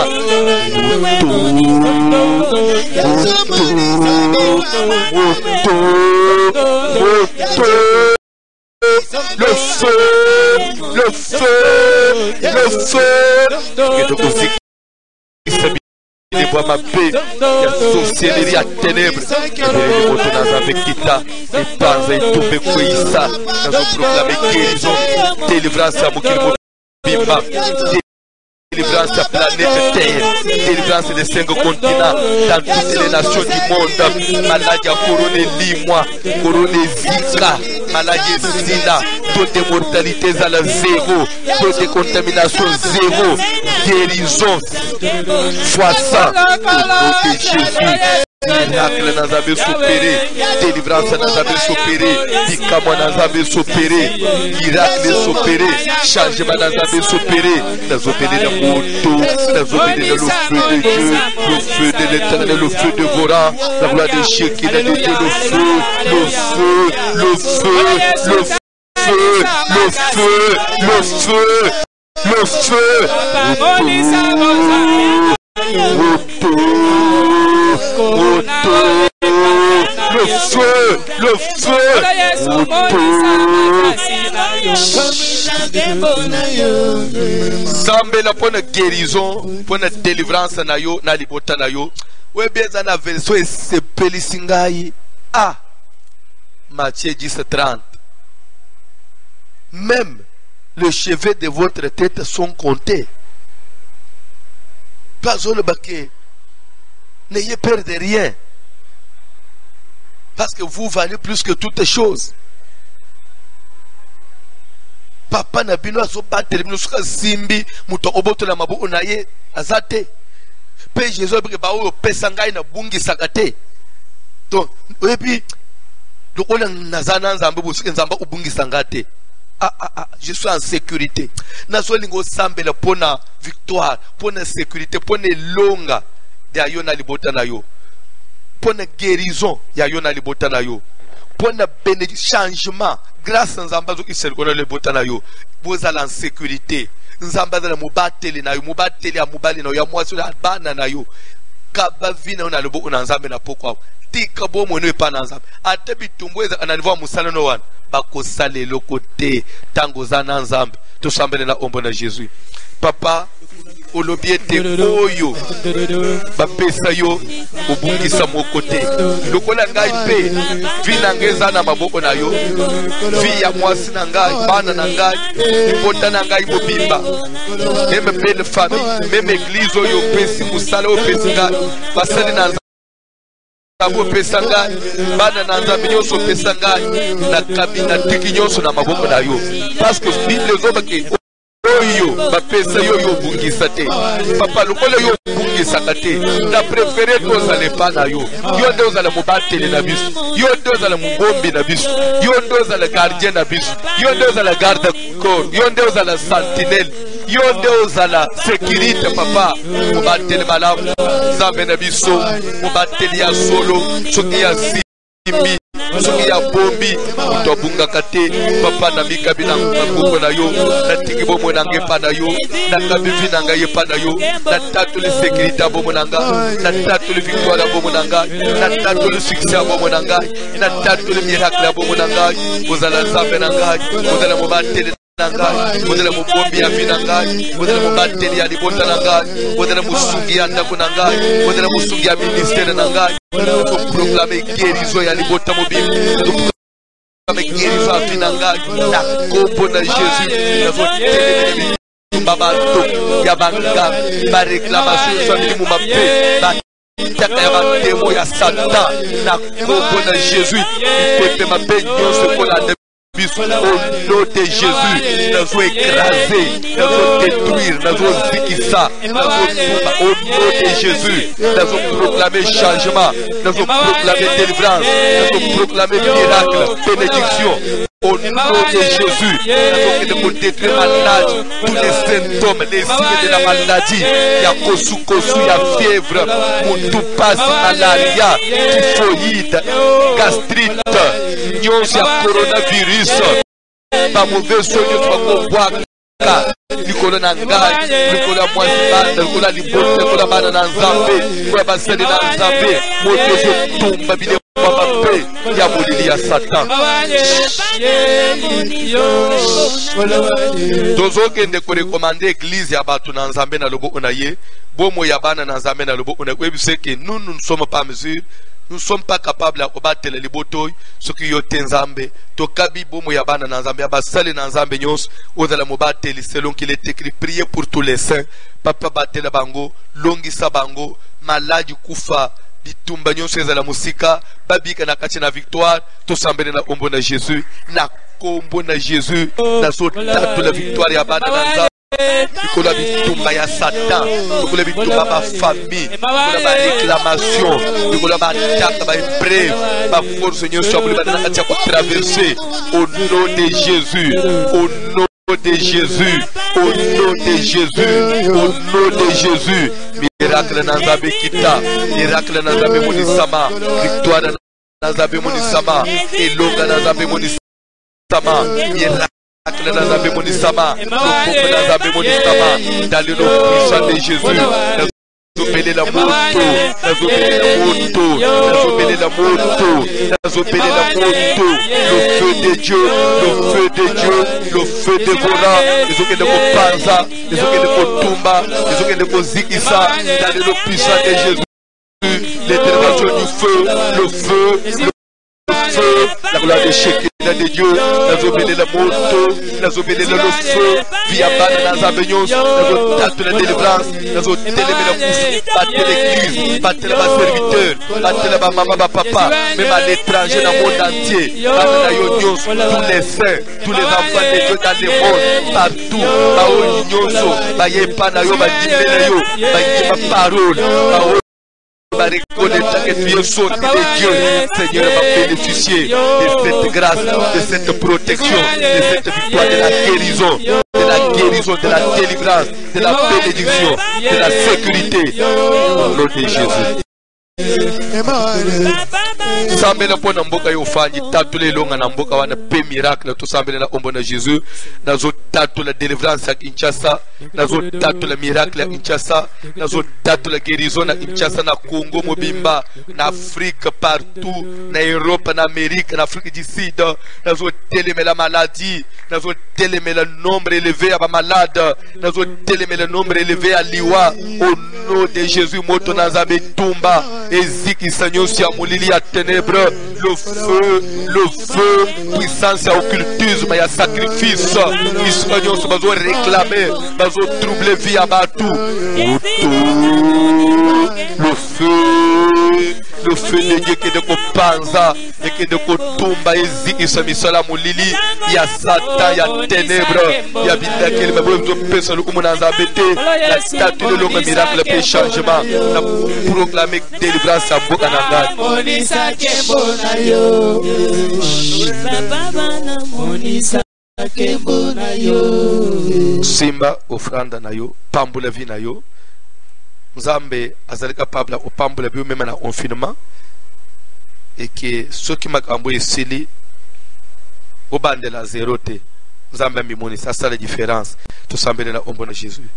le feu, le feu, le feu. Et donc aussi, les voix ma paix, il y a sorcellerie à ténèbres, et les motos avec Kita, et Panza et Toubé Kouissa, nous avons proclamé guérison, délivrance à Moukil Bimba, délivrance à planète Terre, délivrance des 5 continents, dans toutes les nations du monde, maladie à Corona Limois, Corona Zika, maladie Sida, taux de mortalité à la zéro, taux de contamination zéro, guérison, fois ça, au nom de Jésus. Miracle dans avez s'opéré, délivrance dans avez s'opéré, dicamon dans avez s'opéré, miracle s'opéré, changement dans avez s'opéré, dans opéré dans moto, dans opéré dans le feu de Dieu, le feu de l'éternel, le feu dévorant, la gloire de Shekinah de Dieu, le feu, le feu, le feu, le feu, le feu, le feu, le feu, le feu, le feu, Zambela pour la guérison, pour la délivrance na yo, na libota na yo. Ouais bien dans la version et c'est Pelisingai. Ah, Matthieu 10:30. Même les cheveux de votre tête sont comptés. Pas le baquet. N'ayez peur de rien. Parce que vous valez plus que toutes choses. Papa na bino azo battre bino suka simbi muto oboto na mabu onaye azate. Pe Jésus bi ba o pesa ngai na bungi sakate. Donc et puis le ona nazana nzambe bo suka nzamba ubungi sangate. Je suis en sécurité. Nazo lingo sambela pona victoire, pona sécurité, pona longa de ayona libota na yo. Pona guérison ya yona libota na yo. Pona bénédiction, changement grâce à nzamba zo kisel kona libota na yo. Bozala en sécurité. Nzamba za mubateli na yo, mubateli ya mubali na yo, ya mwasi na bana na yo. Kaba vina ona lobo ona nzambe na pokwa. Tika bo mono e pa na nzambe. Ate bitumbweza ananiva musala no wana. Bako sale le côté tango za na nzambe. To sambele na ombo na Jésus. Papa olobiete oyo bapesa yo obungisa mokote lokola ngai pe vi na ngeza na maboko na yo vi ya mwasi na ngai bana na ngai ibota na ngai mobimba même belle famille même église oyo pesi musala o pesi ngai basali na nzambe pesa ngai bana na nzambe nyonso pesa ngai na kabina tiki nyonso na maboko na yo parce que Bible ezoba ke oyo bapesa yo yo bungisa te papa lokola yo bungisa te na préféré tozala epa na yo yo nde ozala mobateli na biso yo nde ozala mobombi na biso yo nde ozala gardien na biso yo nde ozala garde corps yo nde ozala sentinelle yo nde ozala sécurité papa mobateli malamu nzambe na biso mobateli ya solo soki ya simbi soki ya bombi moto abungaka te papa na mikabi na maboko na yo natiki bomoi na ngai epa na yo nakabi vi na ngai epa na yo natatoli sécurité ya bomoi na ngai natatoli victoire ya bomoi na ngai natatoli succès ya bomoi na ngai natatoli miracle ya bomoi na ngai ozala nzambe na ngai ozala mobateli na ngai ozala mobombi ya vi na ngai ozala mobateli ya libota na ngai ozala mosungi ya ndako na ngai ozala mosungi ya ministère na ngai proclamer guérison ya libota mobile proclamer guérison ya vi na ngai na kombo na Jésus nazotelemi babato ya banga ba réclamation so milimu mabe taka ya batemo ya Satan na kombo na Jésus pepe mabe nyonso kolanda au nom de Jésus, nous allons écraser, nous allons détruire, nous allons zikisa, au nom de Jésus, nous allons proclamer changement, nous allons proclamer délivrance, nous allons proclamer miracle, bénédiction. Au nom de Jésus, nous allons détruire malade, tous les symptômes, les signes de la maladie. Il y a kosu, il y a fièvre, tout passe, malaria, typhoïde, gastrite, nyonso ya coronavirus. Pas mauvais soigné, pas convoqué. Likolo na ngai, likolo ya mwasi banda, likolo ya libota, likolo ya bana na nzambe, likolo ya basali na nzambe, moto ezotumba bile mabe ya molili ya Satan. Tozokende ko recommander église ya bato na Nzambe na lobo onaye, bomo ya bana na Nzambe na lobo onaye. Webi sait que nous ne sommes pas mesure, nous ne sommes pas capables à battre les botoy, ce qui yote Nzambe, to kabi bomo ya bana na Nzambe, abasale na Nzambe nyos, odala mobateli selon qu'il est écrit, priez pour tous les saints, papa batela bango, longisa bango, maladi kufa, bitumba nyonso ezala musika, babika na kati na victoire, to sambele na ombo na Jésus, na kombo na Jésus, na sotatu la victoire ya bana na Nzambe. Nikola bitumba ya Satan, nikola bitumba ba famille, nikola ba réclamation, nikola ba attaque, ba épreuve, ba force nyonso ya bulibana na kati ya traverser au nom de Jésus, au nom de Jésus, au nom de Jésus, au nom de Jésus. Miracle na Nzambe kita, miracle na Nzambe monisama, victoire na Nzambe monisama, elonga na Nzambe monisama, miracle na Nzambe monisama, lopoko na Nzambe monisama, dans le nom puissant de Jésus. Nazobele la moto, nazobele la moto, nazobele la moto, nazobele la moto, le feu de Dieu, le feu de Dieu, le feu dévorant, les okende ko panza, les okende ko tumba, les okende ko zikisa, dans le nom puissant de Jésus, l'intervention du feu, le feu, la gloire de Shekinah de Dieu, nazobele la moto, nazobele le feu, via bana Nzambe nyonso, nazotatu la délivrance, nazoteleme la kufa, battre l'église, battre la serviteur, battre la maman, papa, même à l'étranger dans le monde entier, bana na yo nyonso, tous les saints, tous les enfants de Dieu dans le monde, partout, bao nyonso, bayepa na yo, badimbe na yo, bayima parole, reconnaître que tu es sorti de Dieu. Seigneur va bénéficier de cette grâce, de cette protection, de cette victoire, de la guérison, de la délivrance, de la bénédiction, de la sécurité. Au nom de Jésus. Sambela pona mboka yo fanyi tatule longa na mboka wana pe miracle to sambela na ombo na Jésus nazo tatula délivrance ya Kinshasa nazo tatula miracle ya Kinshasa nazo tatula guérison na Kinshasa na Congo mobimba na Afrique partout na Europe na Amérique na Afrique du Sud nazo télémer la maladie nazo télémer le nombre élevé à malade nazo télémer le nombre élevé à liwa au nom de Jésus moto na Nzambe tumba eziki sanyo sia molili ya ténèbres le feu puissance ya occultisme ya sacrifice ispanyo so bazo réclamer bazo troubler vie ya batu le feu de Dieu qui de ko panza et qui de ko tumba eziki sa misala molili ya Satan ya ténèbres ya bindakeli mabwezo pesa lukumu na Nzambe te la statue de l'homme miracle pe changement na proclamer délivrance à boka na ngai monisa kembo na yo monisa kembo na yo simba ofranda na yo pambula vi na yo Nzambe azali capable o pambula bi même na confinement et que ceux qui makambo esili au bandela zéro te Nzambe mi monisa ça la différence to sambele na ombo na Jésus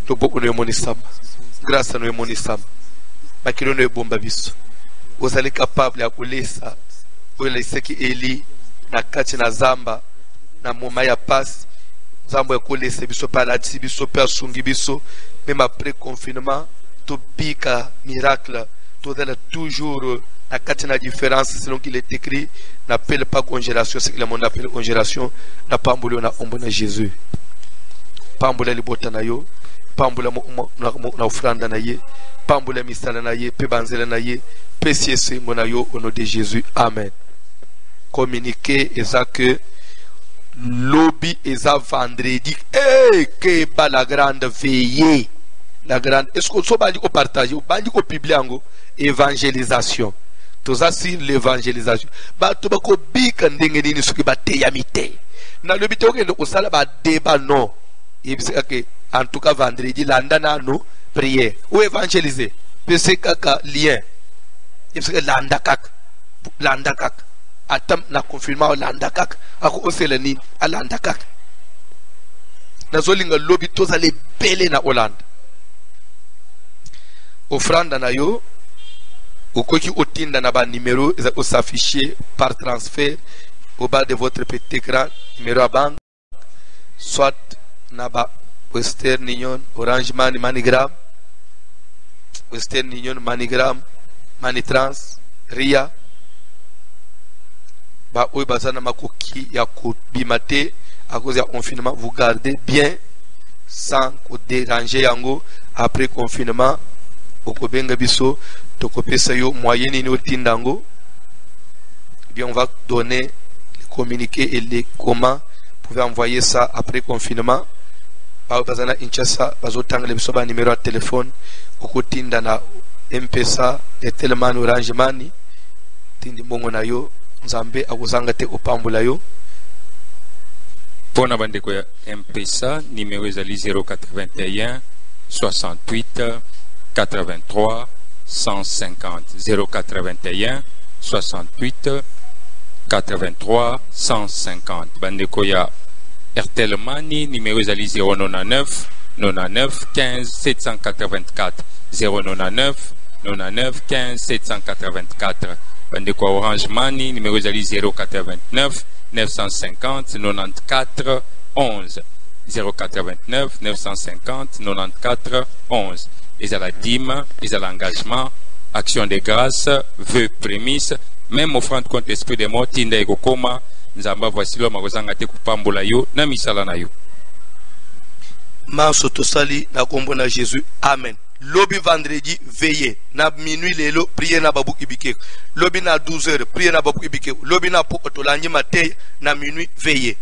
to boko no monisa grâce à no monisa makilo no bomba biso ozali capable ya kulesa olesa ki eli na kati na zamba na moma ya passe zambo ya kulesa biso palati biso pe asungi biso même après confinement to bika miracle to dala toujours na kati na différence selon qu'il est écrit n'appelle pas congélation c'est que le monde appelle congélation na pambolo na ombo na Jésus pambola libota na yo pambola na ofranda na ye pambola misala na ye pe banzela na ye pe siese ngona yo au nom de Jésus amen communiquer eza que lobby eza vendredi que ba la grande veillée la grande est-ce que so bandi ko partager bandi ko publier ngo évangélisation toza si l'évangélisation ba to ba ko bika ndenge nini soki ba te ya mite na lobi to ke ndo sala ba débat non ibisa que en tout cas vendredi landa nous prier ou évangéliser c'est kaka lien ibisa que landa kak atam na confinement landa kak ako oselani alanda kak na zolinga lobi toza le bele na Hollande offrande na yo Okoki otinda na ba numéro s'afficher par transfert au bas de votre petit écran, numéro à banque, soit na ba Western Union, Orange Money, MoneyGram, Western Union, MoneyGram, MoneyTrans, RIA. Ba oy bazana makoki ya ko bimate à cause du confinement, vous gardez bien sans déranger yango après confinement. Okobenga biso tokopesa yo moyen ni otindango. Bien, on va donner les communiqués et les comment vous pouvez envoyer ça après confinement. Ba bazana inchasa bazotanga le biso ba numéro de téléphone okotinda na M-Pesa, Airtelman, Orange Money tindi mbongo na yo nzambe akuzanga te opambula yo. Pona bandeko ya M-Pesa, numéro ezali 081 68 83 150 081 68 83 150. Bandeko ya Airtel Money, numéro ezali 099 99 15 784 099 99 15 784. Bandeko ya Orange Money, numéro ezali 089 950 94 11 089 950 94 11. Ils ont la dîme, ils ont l'engagement, action de grâce, vœux, prémices, même offrande contre l'esprit de mort, tinda eko koma, nzamba voici l'homme à kozanga te kupambola yo, na misala na yo. Ma sotosali na kombo na Jésus, amen. Lobi vendredi, veillez. Na minuit lelo, priez na babu ibike. Lobi na 12h, priez na babu ibike. Lobi na po otolanyi mate, na minuit, veillez.